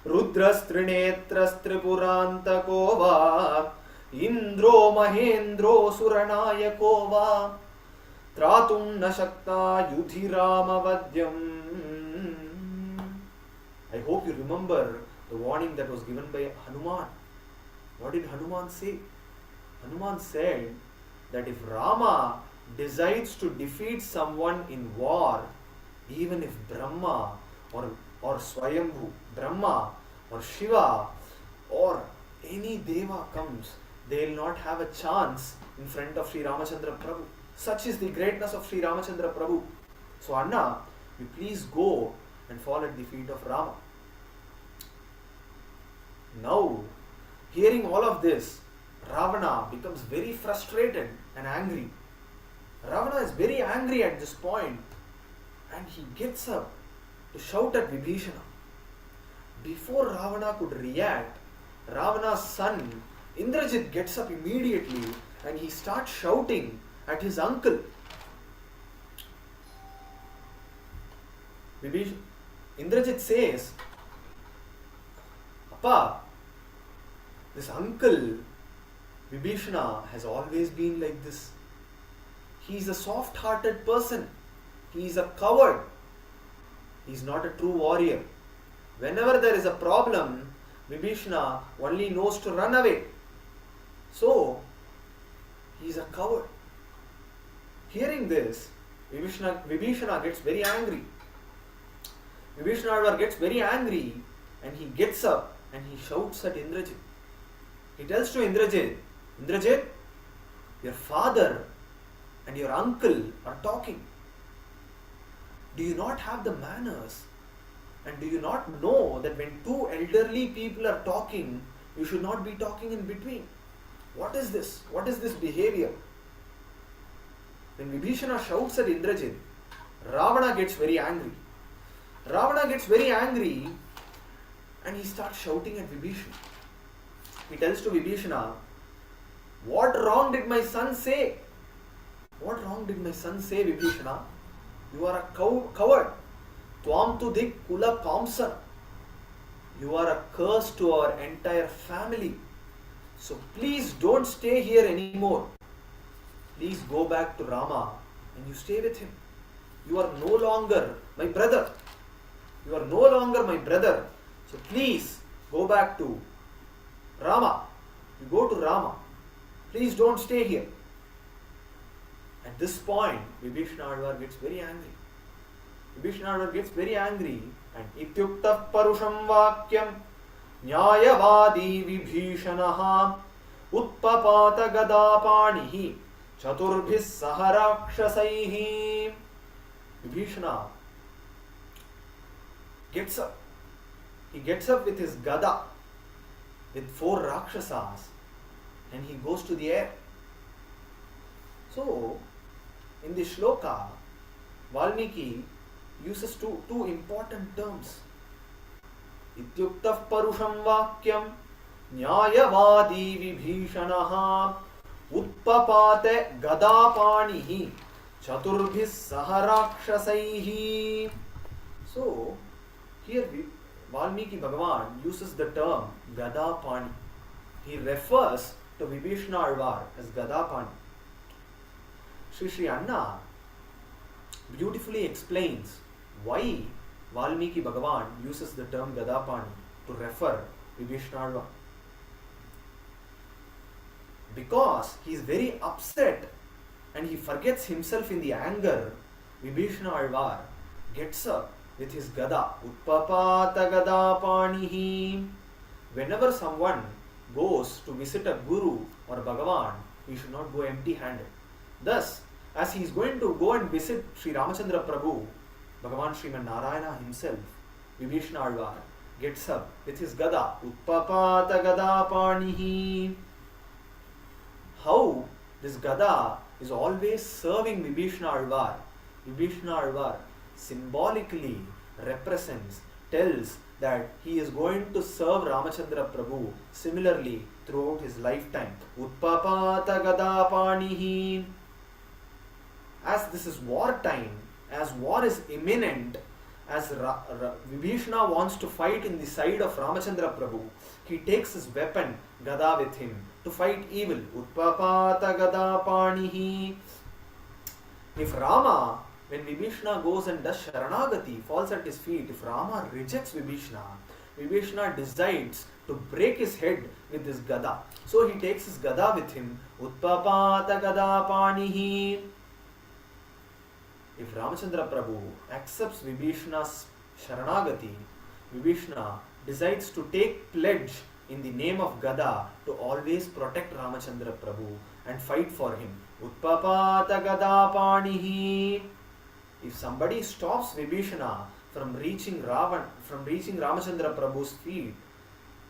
Rudras trinetras tripurantako va Indro mahendro suranayako va Tratum na shakta yudhirama vadyam. I hope you remember the warning that was given by Hanuman. What did Hanuman say? Hanuman said that if Rama decides to defeat someone in war, even if Brahma or Swayambhu, Brahma or Shiva or any Deva comes, they will not have a chance in front of Sri Ramachandra Prabhu. Such is the greatness of Sri Ramachandra Prabhu. So Anna, you please go and fall at the feet of Rama. Now, hearing all of this, Ravana becomes very frustrated and angry. Ravana is very angry at this point and he gets up to shout at Vibhishana. Before Ravana could react, Ravana's son Indrajit gets up immediately and he starts shouting at his uncle. Indrajit says, Appa, this uncle Vibhishana has always been like this. He is a soft-hearted person. He is a coward. He is not a true warrior. Whenever there is a problem, Vibhishana only knows to run away. So, he is a coward. Hearing this, Vibhishana gets very angry. Vibhishana gets very angry and he gets up and he shouts at Indrajit. He tells to Indrajit, Indrajit, your father and your uncle are talking. Do you not have the manners? And do you not know that when two elderly people are talking, you should not be talking in between? What is this? What is this behavior? When Vibhishana shouts at Indrajit, Ravana gets very angry. Ravana gets very angry and he starts shouting at Vibhishana. He tells to Vibhishana, what wrong did my son say? What wrong did my son say, Vibhishana? You are a coward. Tvam tu dik kula kamsa. You are a curse to our entire family. So please don't stay here anymore. Please go back to Rama and you stay with him. You are no longer my brother. You are no longer my brother. So please go back to Rama. You go to Rama. Please don't stay here. At this point, Vibhishana gets very angry. Vibhishana gets very angry and ityuktah parusham vakyam nyayavadi vibhishanaha utpapata gadapanihi chaturbhis saharakshasaihi. Vibhishana gets up. He gets up with his gada with 4 rakshasas and he goes to the air. So, in this shloka, Valmiki uses two important terms. Ityuktah parusham vakyam nyayavadi vibhishanaha Utpapate gadapanihi chaturbhis saharakshasaihi. So, here Valmiki Bhagavan uses the term Gadapani. He refers to Vibhishana Alvar as Gadapani. Sri Anna beautifully explains why Valmiki Bhagavan uses the term Gadapani to refer Vibhishana Alvar. Because he is very upset and he forgets himself in the anger, Vibhishana Alvar gets up with his Gada, Utpapata Gadapanihi. Whenever someone goes to visit a Guru or Bhagavan, he should not go empty handed. Thus, as he is going to go and visit Sri Ramachandra Prabhu, Bhagavan Sriman Narayana himself, Vibhishana Alvar gets up with his Gada, Utpapata Gadapanihi. How this Gada is always serving Vibhishana Alvar. Vibhishana Alvar symbolically represents, tells that he is going to serve Ramachandra Prabhu similarly throughout his lifetime. Utpapata Gadapanihi. As this is war time, as war is imminent, as Vibhishana wants to fight in the side of Ramachandra Prabhu, he takes his weapon, Gada, with him to fight evil. Utpapata Gadapanihi. If Rama, when Vibhishana goes and does Sharanagati, falls at his feet, if Rama rejects Vibhishana, Vibhishana decides to break his head with his Gada. So he takes his Gada with him. Utpapata Gadapanihi. If Ramachandra Prabhu accepts Vibhishana's Sharanagati, Vibhishana decides to take pledge in the name of Gada to always protect Ramachandra Prabhu and fight for him. Utpapata Gadapanihi. If somebody stops Vibhishana from reaching Ramachandra Prabhu's feet,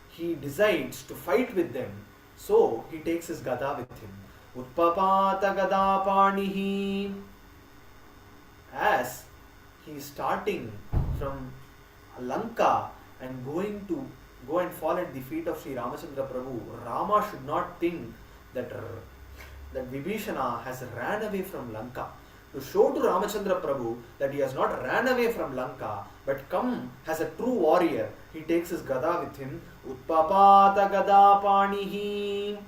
he decides to fight with them. So he takes his Gada with him. Utpapata Gadapanihi. As he is starting from Lanka and going to go and fall at the feet of Sri Ramachandra Prabhu, Rama should not think that Vibhishana has ran away from Lanka. To show to Ramachandra Prabhu that he has not ran away from Lanka but come as a true warrior, he takes his Gada with him. Utpapata Gadapanihi.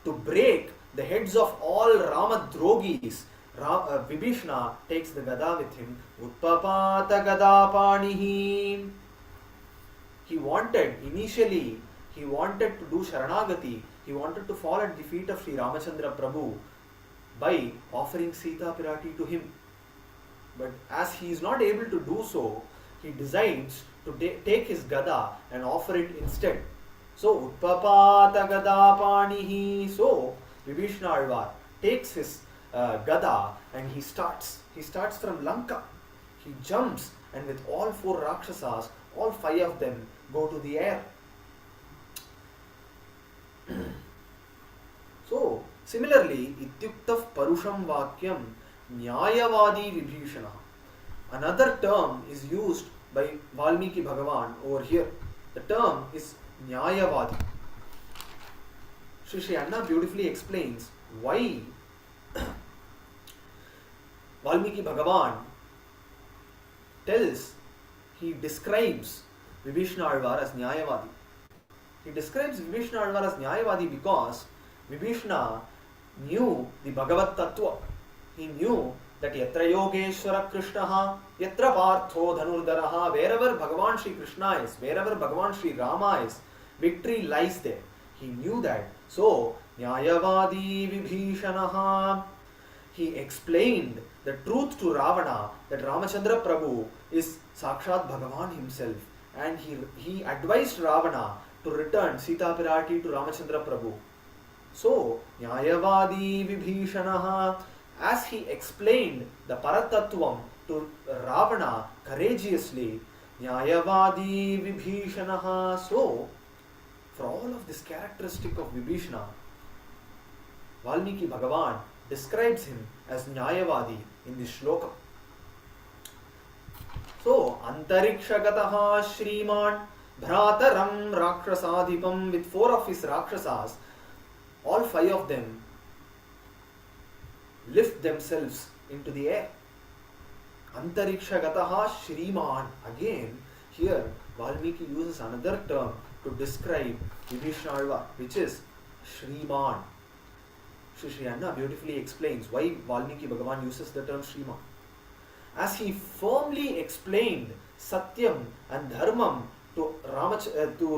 To break the heads of all Ramadrogis, Vibhishana takes the Gada with him. Utpapata Gadapanihi. Initially he wanted to do Sharanagati. He wanted to fall at the feet of Sri Ramachandra Prabhu by offering Sita Pirati to him. But as he is not able to do so, he decides to take his Gada and offer it instead. So, Utpapata Gadapanihi. So, Vibhishana Alvar takes his Gada and he starts from Lanka. He jumps and with all 4 Rakshasas, all 5 of them go to the air. So, similarly, Ityuktav Parusham Vakyam Nyayavadi Vibhishana. Another term is used by Valmiki Bhagavan over here. The term is Nyayavadi. Sri Anna beautifully explains why Valmiki Bhagavan he describes Vibhishana Alvar as Nyayavadi. He describes Vibhishana Alvar as Nyayavadi because Vibhishana knew the Bhagavat Tattva. He knew that Yatra Yogeshwara Krishnaha, Yatra Partho Dhanurdaraha, wherever Bhagavan Shri Krishna is, wherever Bhagavan Shri Rama is, victory lies there. He knew that. So, Nyayavadi Vibhishanaha. He explained the truth to Ravana that Ramachandra Prabhu is Sakshat Bhagavan himself, and he advised Ravana to return Sita Pirati to Ramachandra Prabhu. So, Nyayavadi Vibhishanaha, as he explained the Paratattvam to Ravana courageously, Nyayavadi Vibhishanaha. So, for all of this characteristic of Vibhishana, Valmiki Bhagavan describes him as Nyayavadi in this shloka. So, Antarikshagataha Shriman Bhrataram Rakshasadhipam, with 4 of his Rakshasas, all five of them lift themselves into the air. Antarikshagataha Shriman. Again, here Valmiki uses another term to describe Vibhishanalvar, which is Shriman. Shri Anna beautifully explains why Valmiki Bhagavan uses the term Shriman. As he firmly explained Satyam and Dharmam to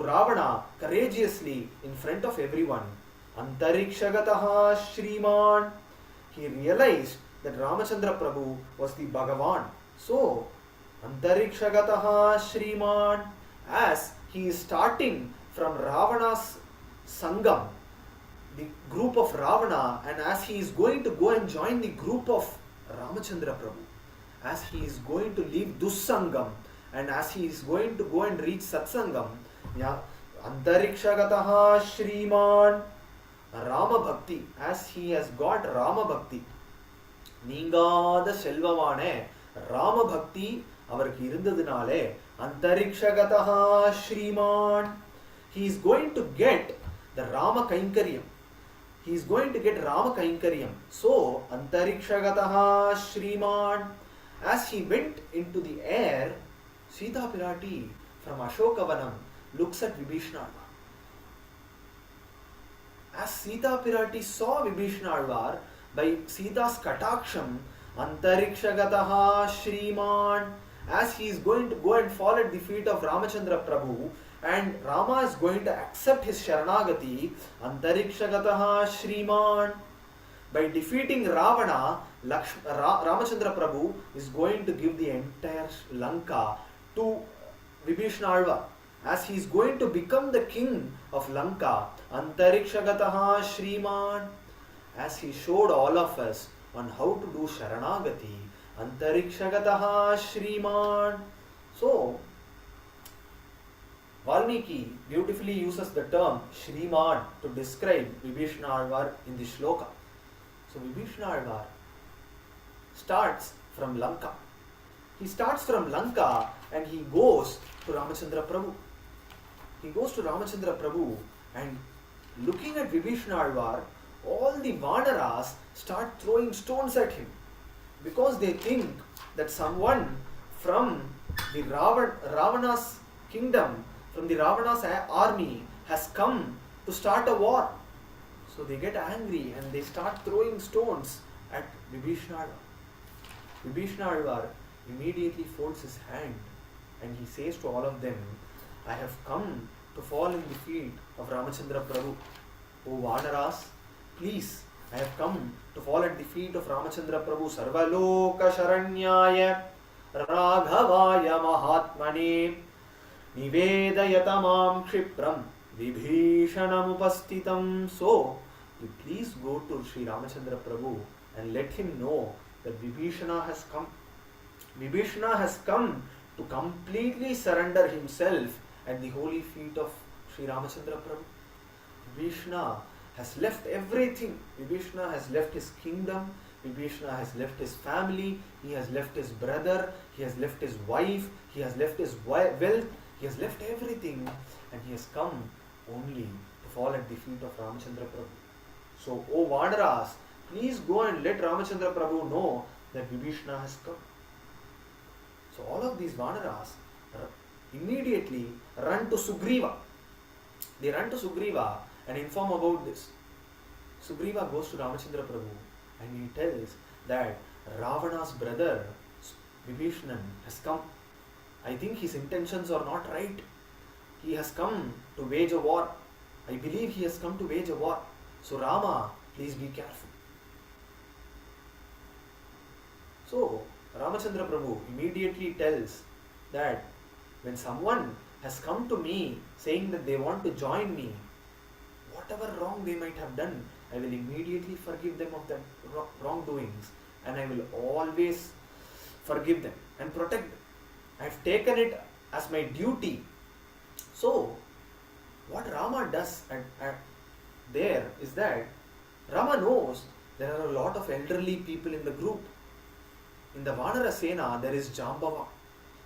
Ravana courageously in front of everyone, Antarikshagataha Shriman, he realized that Ramachandra Prabhu was the Bhagavan. So, Antarikshagataha Shriman, as he is starting from Ravana's Sangam, the group of Ravana, and as he is going to go and join the group of Ramachandra Prabhu, as he is going to leave Dussangam, and as he is going to go and reach Satsangam, Antarikshagataha Shriman, Rama Bhakti, as he has got Rama Bhakti, நீங்காத செல்வமான ராம பக்தி அவருக்கு இருந்ததுனாலே அந்தரிக்ஷகதஹா ஸ்ரீமான், he is going to get the Rama Kainkaryam. He is going to get Rama Kainkaryam. So, antarikshagataha Shriman, as he went into the air, Sita Pirati from Ashokavanam looks at Vibhishanalvar. As Sita Pirati saw Vibhishanalvar, by Sita's kataksham, antarikshagataha Shriman, as he is going to go and fall at the feet of Ramachandra Prabhu, and Rama is going to accept his Sharanagati, antarikshagataha Shriman. By defeating Ravana, Ramachandra Prabhu is going to give the entire Lanka to Vibhishanalvar. As he is going to become the king of Lanka, antarikshagataha Shriman. As he showed all of us on how to do Sharanagati, antarikshagataha Shriman. So, Valmiki beautifully uses the term Shriman to describe Vibhishanalvar in the shloka. So, Vibhishanalvar starts from Lanka. He starts from Lanka and he goes to Ramachandra Prabhu. He goes to Ramachandra Prabhu, and looking at Vibhishanalvar, all the Vanaras start throwing stones at him because they think that someone from the Ravana's kingdom, from the Ravana's army has come to start a war. So they get angry and they start throwing stones at Vibhishanalvar. Vibhishanalvar immediately folds his hand and he says to all of them, I have come to fall in the feet of Ramachandra Prabhu. O Vanaras, please, I have come to fall at the feet of Ramachandra Prabhu. Sarvaloka Sharanyaya Raghavaya Mahatmane Nivedayatamam Kshipram Vibhishanam Upastitam. So, you please go to Sri Ramachandra Prabhu and let him know that Vibhishana has come. Vibhishana has come to completely surrender himself at the holy feet of Sri Ramachandra Prabhu. Vibhishana has left everything. Vibhishana has left his kingdom. Vibhishana has left his family. He has left his brother. He has left his wife. He has left his wealth. He has left everything, and he has come only to fall at the feet of Ramachandra Prabhu. So, O Vanaras, please go and let Ramachandra Prabhu know that Vibhishana has come. So, all of these Vanaras immediately run to Sugriva. They run to Sugriva and inform about this. Sugriva goes to Ramachandra Prabhu and he tells that Ravana's brother Vibhishanan has come. I think his intentions are not right. He has come to wage a war. I believe he has come to wage a war. So Rama, please be careful. So Ramachandra Prabhu immediately tells that when someone has come to me saying that they want to join me, whatever wrong they might have done, I will immediately forgive them of their wrongdoings, and I will always forgive them and protect them. I have taken it as my duty. So, what Rama does there is that Rama knows there are a lot of elderly people in the group. In the Vanara Sena, there is Jambava.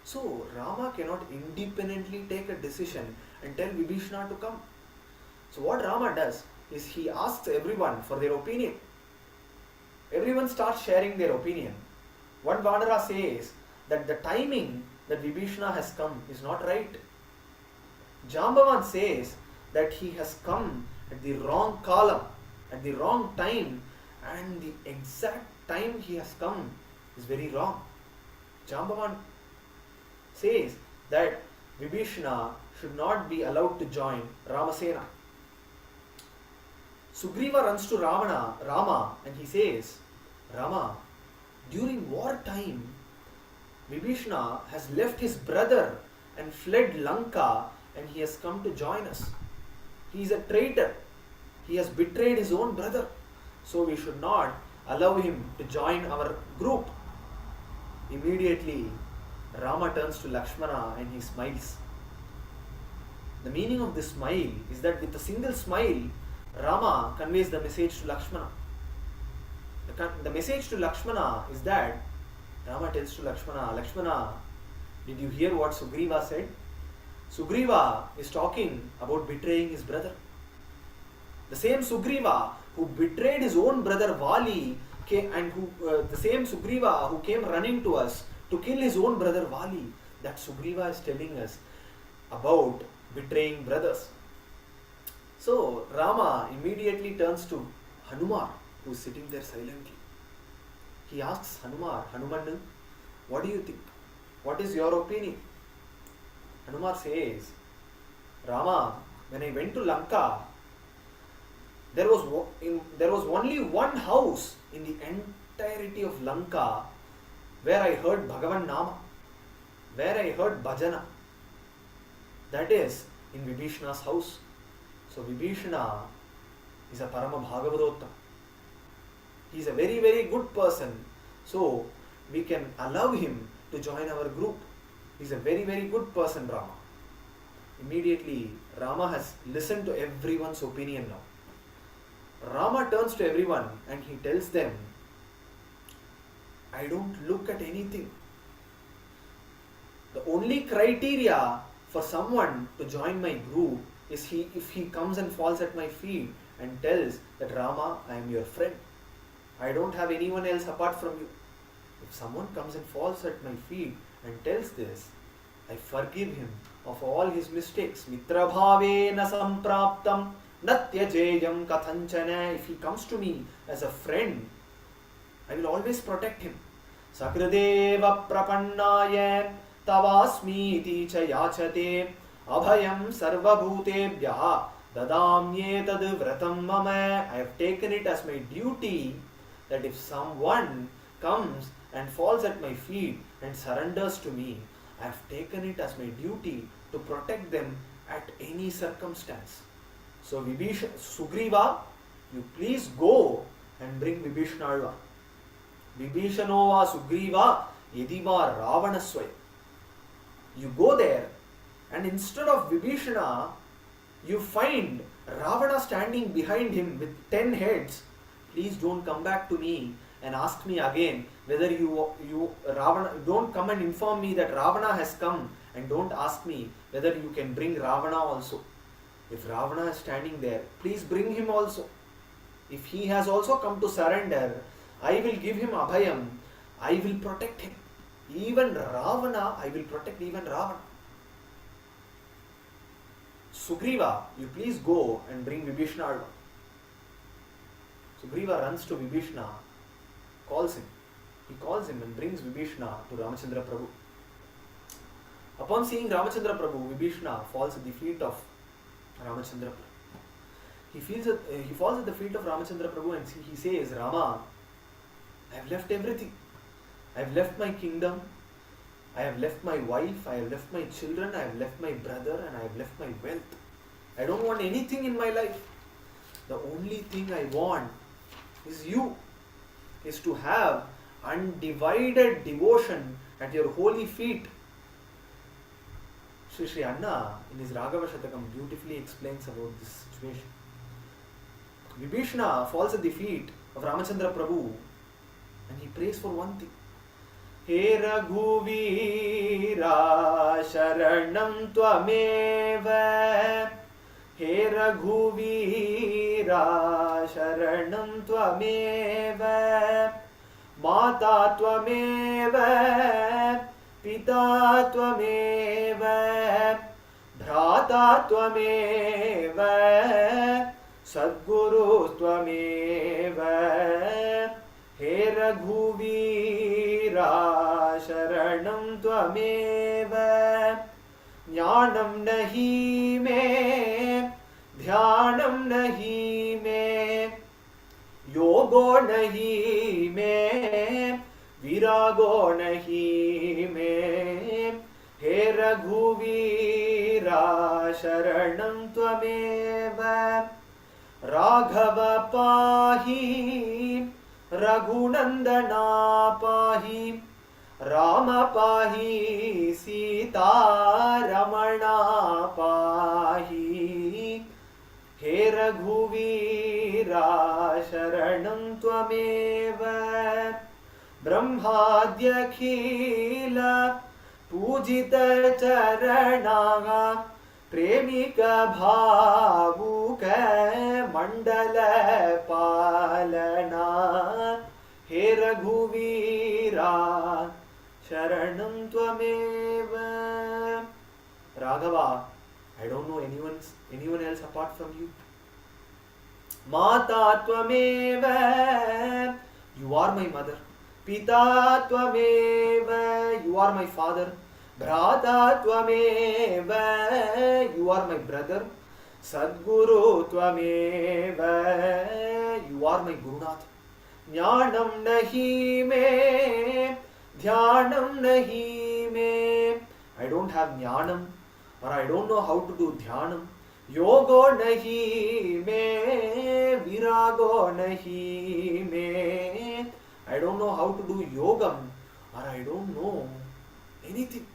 So, Rama cannot independently take a decision and tell Vibhishana to come. So, what Rama does, is he asks everyone for their opinion. Everyone starts sharing their opinion. One Vanara says that the timing that Vibhishana has come is not right. Jambavan says that he has come at the wrong column, at the wrong time, and the exact time he has come is very wrong. Jambavan says that Vibhishana should not be allowed to join Ramasena. Sugriva runs to Rama, and he says, Rama, during war time, Vibhishana has left his brother and fled Lanka, and he has come to join us. He is a traitor. He has betrayed his own brother. So we should not allow him to join our group. Immediately, Rama turns to Lakshmana and he smiles. The meaning of this smile is that with a single smile, Rama conveys the message to Lakshmana. The message to Lakshmana is that Rama tells to Lakshmana, Lakshmana, did you hear what Sugriva said? Sugriva is talking about betraying his brother. The same Sugriva who betrayed his own brother Vali the same Sugriva who came running to us to kill his own brother Vali, that Sugriva is telling us about betraying brothers. So Rama immediately turns to Hanuman, who is sitting there silently. He asks Hanuman, what do you think? What is your opinion? Hanuman says, Rama, when I went to Lanka, there was only one house in the entirety of Lanka where I heard Bhagavan Nama, where I heard Bhajana. That is in Vibhishana's house. So Vibhishana is a Parama Bhagavadotta. He is a very, very good person. So we can allow him to join our group. He is a very, very good person, Rama. Immediately, Rama has listened to everyone's opinion now. Rama turns to everyone and he tells them, I don't look at anything. The only criteria for someone to join my group is if he comes and falls at my feet and tells that Rama, I am your friend. I don't have anyone else apart from you. If someone comes and falls at my feet and tells this, I forgive him of all his mistakes. Mitra bhavena sampraptam natyajeyam kathanchana. If he comes to me as a friend, I will always protect him. Sakradeva prapannaya tavasmiti cha yachate abhayam sarvabhutebhya dadamyetad vratam mama. I have taken it as my duty that if someone comes and falls at my feet and surrenders to me, I have taken it as my duty to protect them at any circumstance. So Sugriva, you please go and bring Vibhishana Alva. Vibhishanova Sugriva Yediva Ravanaswaya. You go there and instead of Vibhishana, you find Ravana standing behind him with 10 heads. Please don't come back to me and ask me again whether Ravana, don't come and inform me that Ravana has come, and don't ask me whether you can bring Ravana also. If Ravana is standing there, please bring him also. If he has also come to surrender, I will give him abhayam. I will protect him. Even Ravana, I will protect even Ravana. Sugriva, you please go and bring Vibhishana Alva. Sugriva runs to Vibhishana, calls him. He calls him and brings Vibhishana to Ramachandra Prabhu. Upon seeing Ramachandra Prabhu, Vibhishana falls at the feet of Ramachandra Prabhu. He falls at the feet of Ramachandra Prabhu and he says, Rama, I have left everything. I have left my kingdom. I have left my wife. I have left my children. I have left my brother and I have left my wealth. I don't want anything in my life. The only thing I want is you, is to have undivided devotion at your holy feet. Sri Anna in his Raghava Shatakam beautifully explains about this situation. Vibhishana falls at the feet of Ramachandra Prabhu and he prays for one thing. He Raghuvira Sharanam Tvameva हे रघुवीरा शरणं त्वमेव माता त्वमेव पिता त्वमेव भ्राता त्वमेव सद्गुरु त्वमेव हे रघुवीरा शरणं त्वमेव ज्ञानं नहि मे ध्यानं नहि मे योगो नहि मे विरागो नहि मे हे रघुवीरा शरणं त्वमेव राघव पाहि रघुनन्दना पाहि राम पाहि सीता रमणा पाहि हे रघुवीरा शरणं त्वमेव ब्रह्माद्यखिल पूजित चरणाः प्रेमिक भावुक मंडल पालना हे रघुवीरा शरणं त्वमेव Raghava, I don't know anyone else apart from you. Mata tvameva, you are my mother. Pita tvameva, you are my father. Bhrata tvameva, you are my brother. Sadguru tvameva, you are my Gurunath. Jnanam nahi me, dhyanam nahi me. I don't have jnanam, or I don't know how to do dhyanam. Yogo nahi me, virago nahi me. I don't know how to do yogam, or I don't know anything.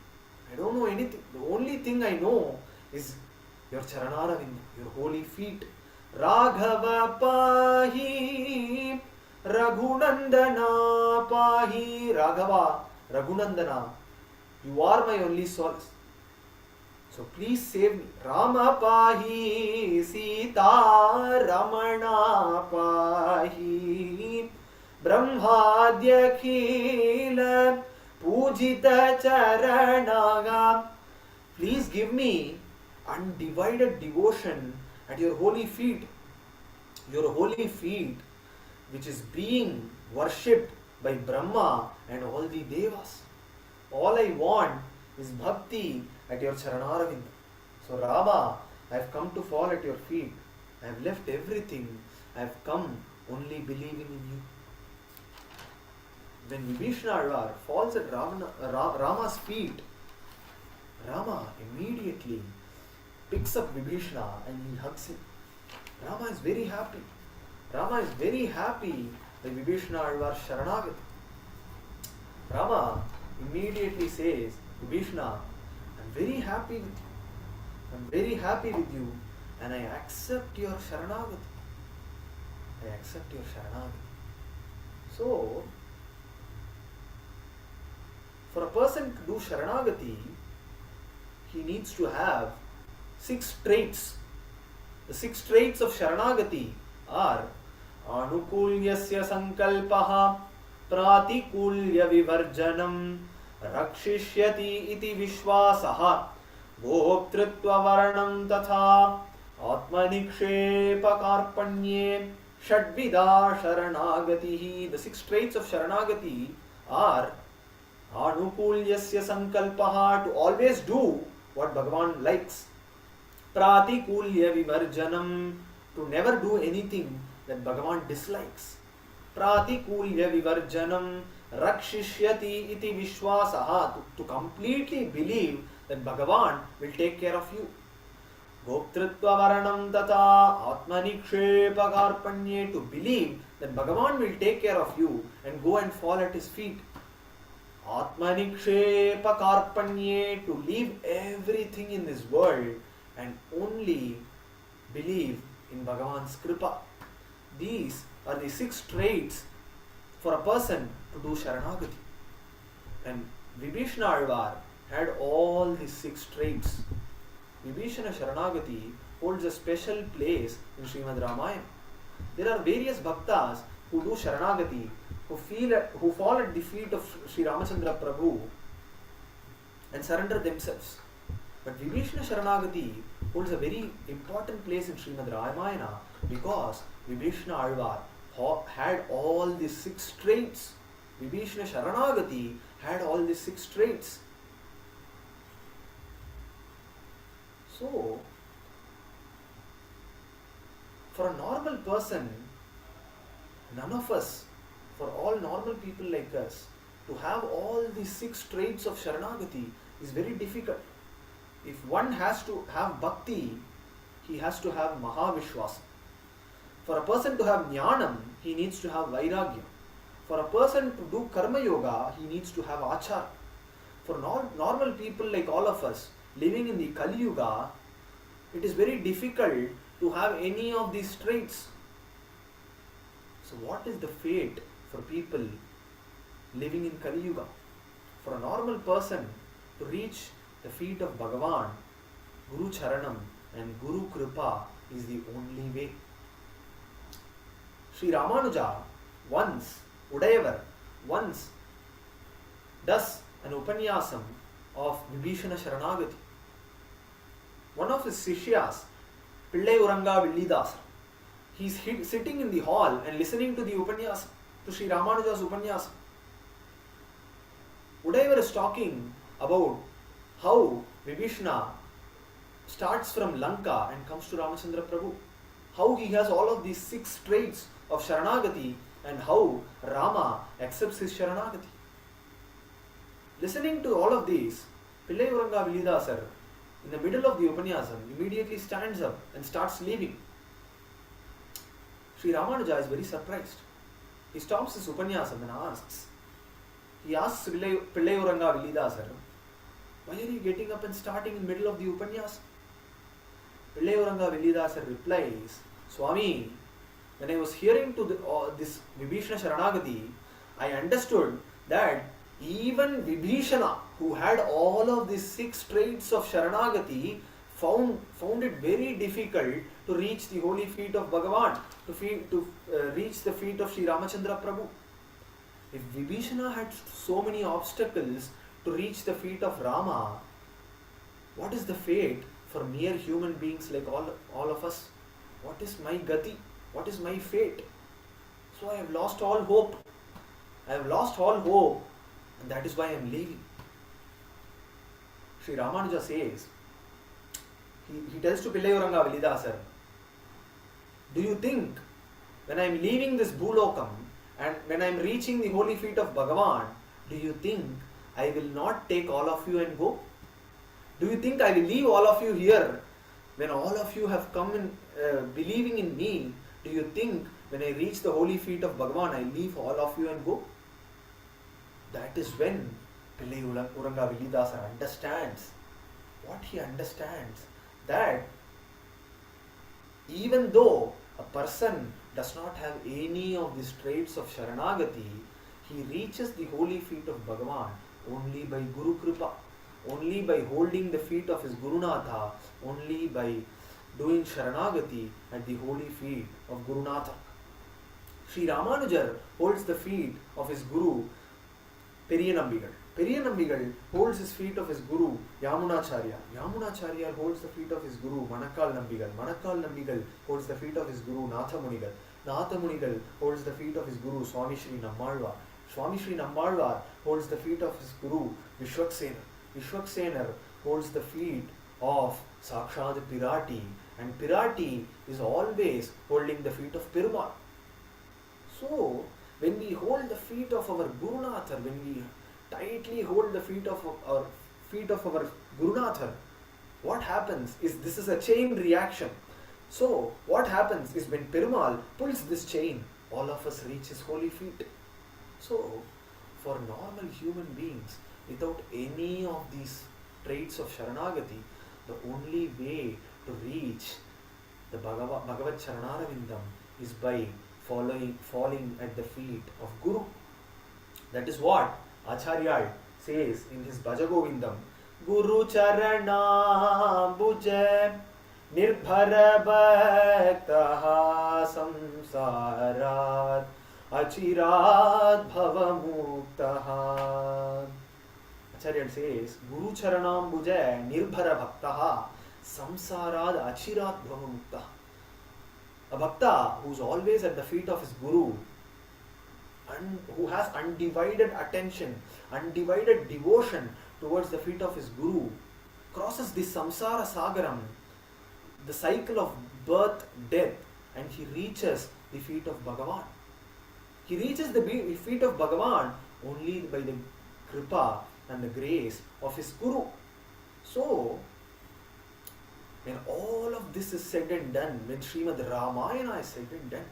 I don't know anything. The only thing I know is your charanaravinda, your holy feet. Raghava pahi, Raghunandana pahi. Raghava, Raghunandana, you are my only solace. So please save me. Rama pahi, Sita Ramana pahi. Brahmadyakhila Pujita Charanaga. Please give me undivided devotion at your holy feet. Your holy feet, which is being worshipped by Brahma and all the Devas. All I want is bhakti at your charanaravinda. So Rama, I have come to fall at your feet. I have left everything. I have come only believing in you. When Vibhishana falls at Rama's feet, Rama immediately picks up Vibhishana and he hugs him. Rama is very happy. Rama is very happy that Vibhishana was Sharanagati. Rama immediately says, Vibhishana, I'm very happy with you. I'm very happy with you and I accept your Sharanagati. I accept your Sharanagati. So, for a person to do Sharanagati, he needs to have 6 traits. The 6 traits of Sharanagati are Anukulyasya Sankalpaha Pratikulya Vivarjanam Rakshishyati iti Vishwasaha Bhoktritva Varanam Tatha Atmanikshepa Karpanye Shadvida Sharanagatihi. The 6 traits of Sharanagati are Anukulyasya Sankalpaha, to always do what Bhagavan likes. Pratikulya Vivarjanam, to never do anything that Bhagavan dislikes. Pratikulya Vivarjanam Rakshishyati iti Vishwasaha, to completely believe that Bhagavan will take care of you. Bhoktritva Varanam Tata Atmanikshepa Karpanye, to believe that Bhagavan will take care of you and go and fall at his feet. Atmanikshepa Karpanye, to leave everything in this world and only believe in Bhagavan's Kripa. These are the 6 traits for a person to do Sharanagati. And Vibhishana Alvar had all these 6 traits. Vibhishana Sharanagati holds a special place in Srimad Ramayana. There are various bhaktas who do Sharanagati, who fall at the feet of Sri Ramachandra Prabhu and surrender themselves. But Vibhishana Sharanagati holds a very important place in Srimad Ramayana because Vibhishana Alvar had all the 6 traits. Vibhishana Sharanagati had all the 6 traits. So, for a normal person, none of us, for all normal people like us, to have all these 6 traits of Sharanagati is very difficult. If one has to have bhakti, he has to have Mahavishwasa. For a person to have Jnanam, he needs to have Vairagya. For a person to do Karma Yoga, he needs to have Achara. For normal people like all of us, living in the Kali Yuga, it is very difficult to have any of these traits. So what is the fate for people living in Kali Yuga? For a normal person to reach the feet of Bhagavan, Guru Charanam and Guru Kripa is the only way. Sri Ramanuja Udayavar once does an Upanyasam of Vibhishana Sharanagati. One of his Sishyas, Pillai Uranga Villidasar, he is sitting in the hall and listening to the Upanyasam, to Sri Ramanuja's Upanyasam. Udayavar is talking about how Vibhishana starts from Lanka and comes to Ramachandra Prabhu. How he has all of these 6 traits of Sharanagati and how Rama accepts his Sharanagati. Listening to all of these, Pillai Uranga Villidasar, in the middle of the Upanyasam, immediately stands up and starts leaving. Sri Ramanuja is very surprised. He stops his Upanyasam and asks Pillai Uranga Villidasar, why are you getting up and starting in the middle of the Upanyasam? Pillai Uranga Villidasar replies, Swami, when I was hearing to this Vibhishana Sharanagati, I understood that even Vibhishana, who had all of these 6 traits of Sharanagati, found it very difficult to reach the holy feet of Bhagavan, to reach the feet of Sri Ramachandra Prabhu. If Vibhishana had so many obstacles to reach the feet of Rama, what is the fate for mere human beings like all of us? What is my gati? What is my fate? So I have lost all hope. And that is why I am leaving. Sri Ramanuja says, he tells to Pillai Uranga Villidasar, do you think when I am leaving this Bhulokam and when I am reaching the holy feet of Bhagavan, do you think I will not take all of you and go? Do you think I will leave all of you here when all of you have come in believing in me? Do you think when I reach the holy feet of Bhagavan, I leave all of you and go? That is when Pillai Uranga Villidasar understands. What he understands, that even though a person does not have any of these traits of Sharanagati, he reaches the holy feet of Bhagavan only by Guru Kripa, only by holding the feet of his Gurunatha, only by doing Sharanagati at the holy feet of Gurunatha. Sri Ramanujar holds the feet of his Guru Periyanambigal. Periyanambigal holds his feet of his Guru Yamunacharya. Yamunacharya holds the feet of his Guru Manakal Nambigal. Manakal Nambigal holds the feet of his Guru Nathamunigal. Nathamunigal holds the feet of his Guru Swami Shri Nammalvar. Swami Shri Nammalvar holds the feet of his Guru Vishwaksenar. Vishwaksenar holds the feet of Sakshad Pirati, and Pirati is always holding the feet of Perumal. So, when we hold the feet of our Gurunatha, when we tightly hold the feet of our Gurunatha, what happens is this is a chain reaction. So, what happens is when Perumal pulls this chain, all of us reach his holy feet. So, for normal human beings, without any of these traits of Sharanagati, the only way to reach the Bhagavad Charanarvindam is by falling at the feet of Guru. That is what Acharya says in his Bhaja Govindam, Guru Charana Bhuje Nirbhara bhaktaha samsarat achirat bhavamuktaha. Acharya says, Guru Charanam Bhuja Nirbhara Bhaktaha Samsarad Achirat Bhavamukta. A Bhakta who is always at the feet of his Guru and who has undivided attention, undivided devotion towards the feet of his Guru, crosses this samsara sagaram, the cycle of birth, death, and he reaches the feet of Bhagavan. He reaches the feet of Bhagavan only by the kripa and the grace of his Guru. So, when all of this is said and done, when Srimad Ramayana is said and done,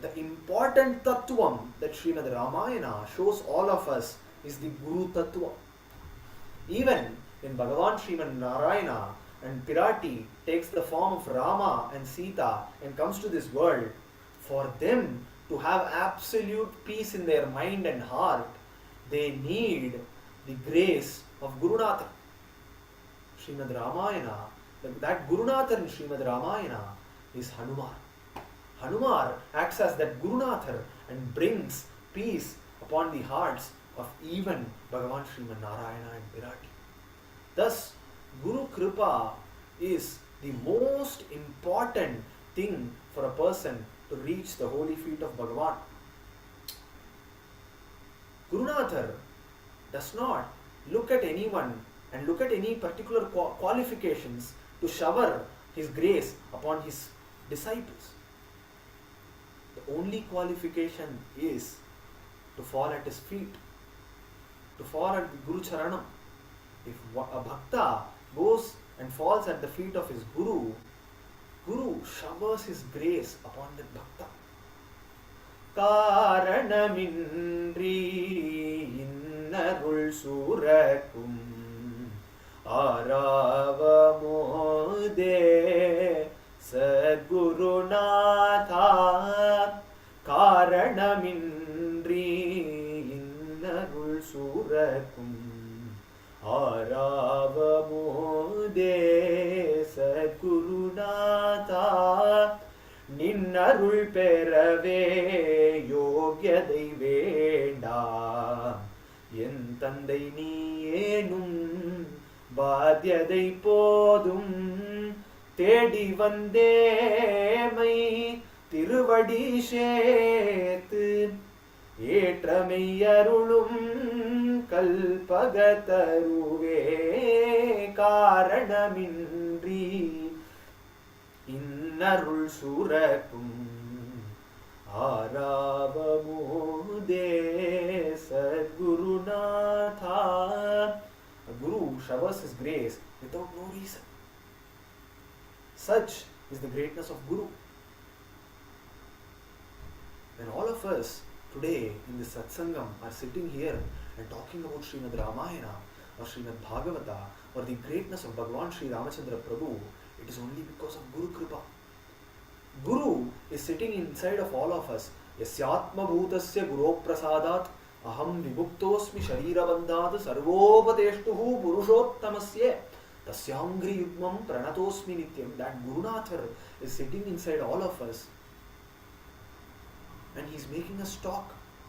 the important tattvam that Srimad Ramayana shows all of us is the Guru tattva. Even when Bhagavan Srimad Narayana and Pirati takes the form of Rama and Sita and comes to this world, for them to have absolute peace in their mind and heart, they need the grace of Gurunatha. Srimad Ramayana, that Gurunatha in Srimad Ramayana is Hanuman. Hanuman acts as that Gurunatha and brings peace upon the hearts of even Bhagavan Srimad Narayana and Virati. Thus, Guru Kripa is the most important thing for a person to reach the holy feet of Bhagavan. Gurunatha does not look at anyone and look at any particular qualifications to shower his grace upon his disciples. The only qualification is to fall at his feet, to fall at the Guru Charanam. If a Bhakta goes and falls at the feet of his Guru, Guru showers his grace upon that Bhakta. Karanamindri innarul surakum aravamode Sadgurunatha. Karanamindri innarul surakum aravamode Sadgurunatha. Ninnarul perave yogyadai venda en tandai நீயேனும் பாத்யதை போதும் தேடி வந்தேமை திருவடி சேர்த்து ஏற்றமை அருளும் கல்பகதருவே காரணமின்றி இன்னருள் சுரக்கும் ஆராவமோதே சத்குருநாதா. A Guru showers his grace without no reason. Such is the greatness of Guru. When all of us today in this satsangam are sitting here and talking about Srimad Ramayana or Srimad Bhagavata or the greatness of Bhagavan Sri Ramachandra Prabhu, it is only because of Guru Kripa. Guru is sitting inside of all of us. Yasyatma bhutasya guru prasadat aham vibhuktosmi sharirabandhat sarvopateshtuhu purushottamasya tasyangri yugmam pranatosmi nityam. That Gurunatha is sitting inside all of us and he is making us talk,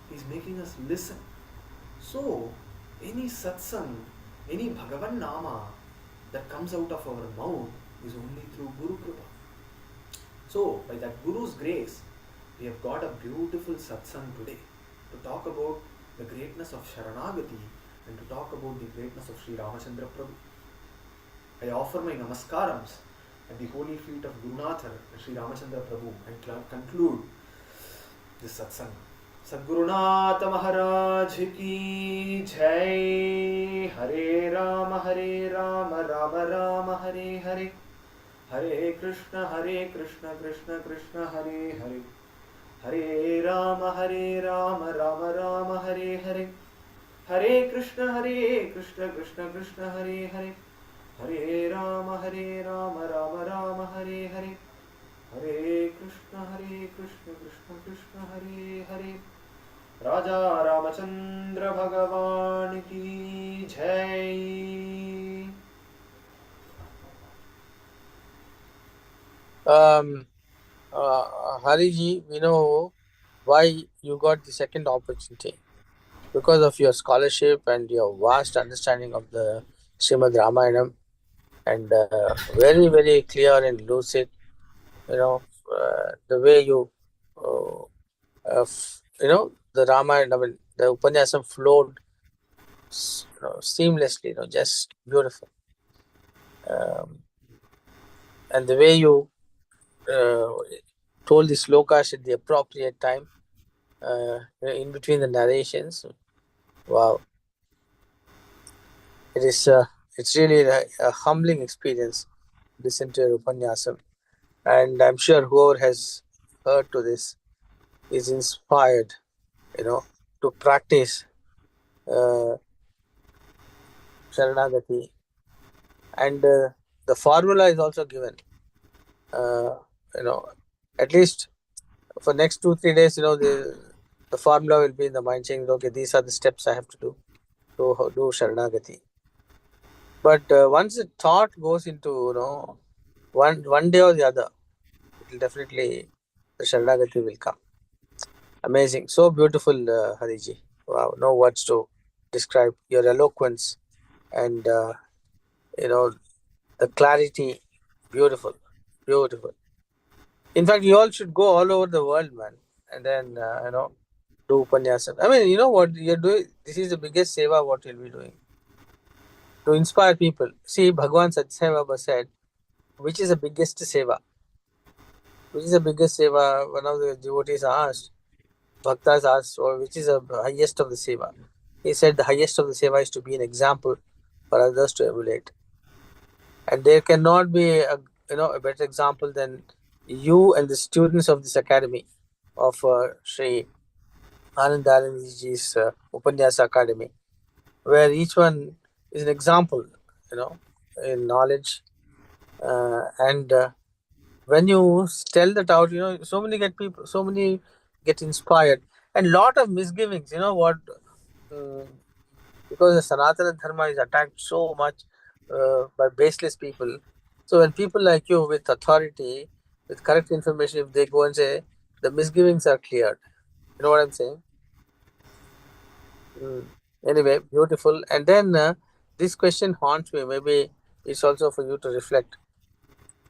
he is making us listen. So, any satsang, any Bhagavan Nama that comes out of our mouth is only through Guru Kripa. So, by that Guru's grace, we have got a beautiful satsang today to talk about the greatness of Sharanagati and to talk about the greatness of Sri Ramachandra Prabhu. I offer my namaskarams at the holy feet of Gurunatha and Sri Ramachandra Prabhu and conclude this satsang. Sadgurunatha Maharaj ki jai. Hare Rama Rama Rama Hare Hare. Hare Krishna Krishna Krishna Hare Hare. Hare Rama Rama Rama Hare Hare. Hare Krishna Krishna Krishna Hare Hare. Hare Rama Rama Rama Hare Hare. Hare Krishna Krishna Krishna Hare Hare. Raja Ramachandra Bhagavan ki jai. Um, Hariji, we know why you got the second opportunity because of your scholarship and your vast understanding of the Srimad Ramayanam, and very, very clear and lucid. You know, the way you, the Ramayana, I mean, the Upanyasam flowed seamlessly, just beautiful. Um, and the way you uh, told the slokas at the appropriate time, in between the narrations. Wow, it is. It's really a humbling experience. Listen to your upanyasam, and I'm sure whoever has heard to this is inspired. To practice uh, Sharanagati, and the formula is also given. Uh, you know, at least for next 2 3 days, the formula will be in the mind saying, okay, these are the steps I have to do to do Sharanagati. But once the thought goes into, one day or the other, it will definitely, the Sharanagati will come. Amazing. So beautiful, Hariji. Wow, no words to describe your eloquence and, the clarity. Beautiful. Beautiful. In fact, you all should go all over the world, man. And then, do Upanyasam. I mean, you know what you're doing? This is the biggest seva what you'll be doing. To inspire people. See, Bhagwan Satyai Baba said, which is the biggest seva? Which is the biggest seva? One of the devotees asked, Bhaktas asked, or which is the highest of the seva? He said the highest of the seva is to be an example for others to emulate. And there cannot be a better example than you and the students of this academy of Sri Anandaranji's Upanyasa Academy, where each one is an example, in knowledge. And when you tell that out, so many get inspired, and lot of misgivings. You know what? Uh, because the Sanatana Dharma is attacked so much by baseless people. So when people like you with authority, with correct information, if they go and say, the misgivings are cleared. You know what I'm saying? Mm. Anyway, beautiful. And then this question haunts me. Maybe it's also for you to reflect.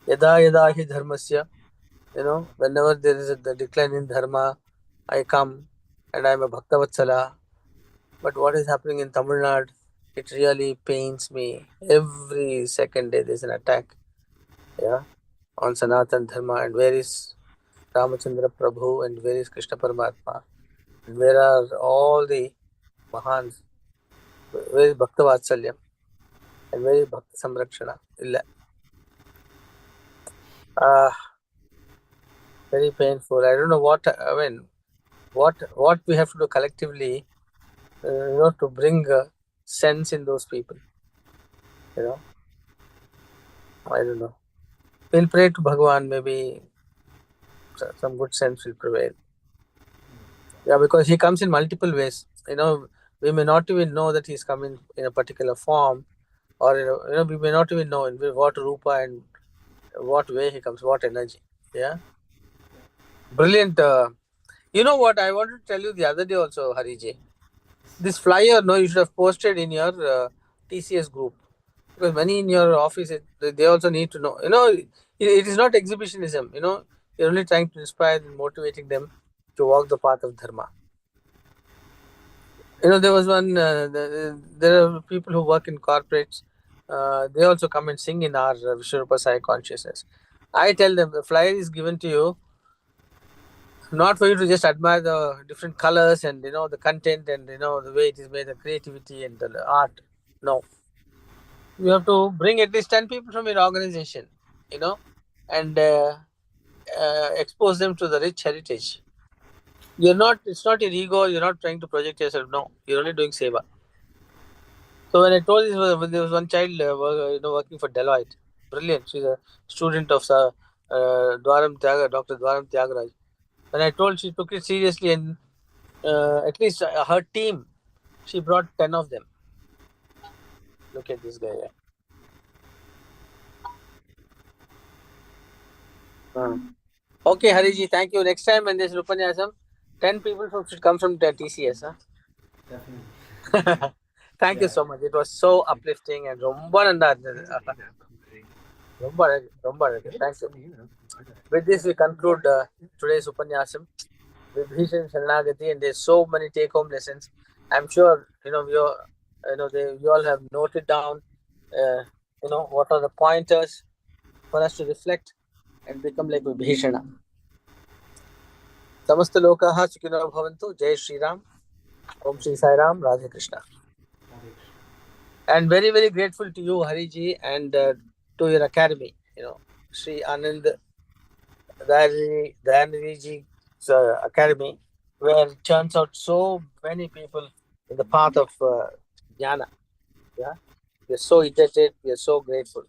Yada yada hi dharmasya. Whenever there is the decline in dharma, I come and I'm a Bhaktavatsala. But what is happening in Tamil Nadu, it really pains me. Every second day there's an attack, yeah, on Sanatan Dharma. And where is Ramachandra Prabhu and where is Krishna Paramatma? And where are all the Mahans? Where is Bhakta Vatsalyam? And where is Bhakta Samrakshana? Illa. Very painful. I don't know what we have to do collectively, to bring sense in those people. I don't know. We'll pray to Bhagwan, maybe some good sense will prevail. Yeah, because he comes in multiple ways. We may not even know that he's coming in a particular form, or we may not even know in what rupa and what way he comes, what energy. Yeah, brilliant. You know what I wanted to tell you the other day also, Hariji. This flyer, no, you should have posted in your TCS group, because many in your office they also need to know. It is not exhibitionism. You're only trying to inspire and motivating them to walk the path of dharma. There was one. There are people who work in corporates. They also come and sing in our Vishwarupa Sai consciousness. I tell them the flyer is given to you not for you to just admire the different colors and the content and the way it is made, the creativity and the art. No, you have to bring at least 10 people from your organization, and expose them to the rich heritage. It's not your ego. You're not trying to project yourself. No, you're only doing seva. So when I told this, there was one child, working for Deloitte. Brilliant. She's a student of Dr. Dwaram Tyagaraj. When I told, she took it seriously, and at least her team, she brought 10 of them. Look at this guy. Yeah. Okay, Hariji, thank you. Next time when there's an Upanyasam, 10 people should come from the TCS. Definitely. Huh? Thank you Yeah. so much. It was so uplifting and ரொம்ப நல்லா இருந்தது. ரொம்ப அழகு, ரொம்ப அழகு. Thank you. With this, we conclude today's Upanyasam. Vibhishan Sharanagati, and there's so many take-home lessons. I'm sure you all have noted down what are the pointers for us to reflect and become like Vibhishana. Samasta lokaha sukhino bhavantu. Jai Shri Ram. Om Shri Sai Ram. Radhe Krishna. And very, very grateful to you, Hariji, and to your academy. Sri Anand Dayanji's academy, where it turns out so many people in the path of jnana. Yeah, we are so indebted. We are so grateful.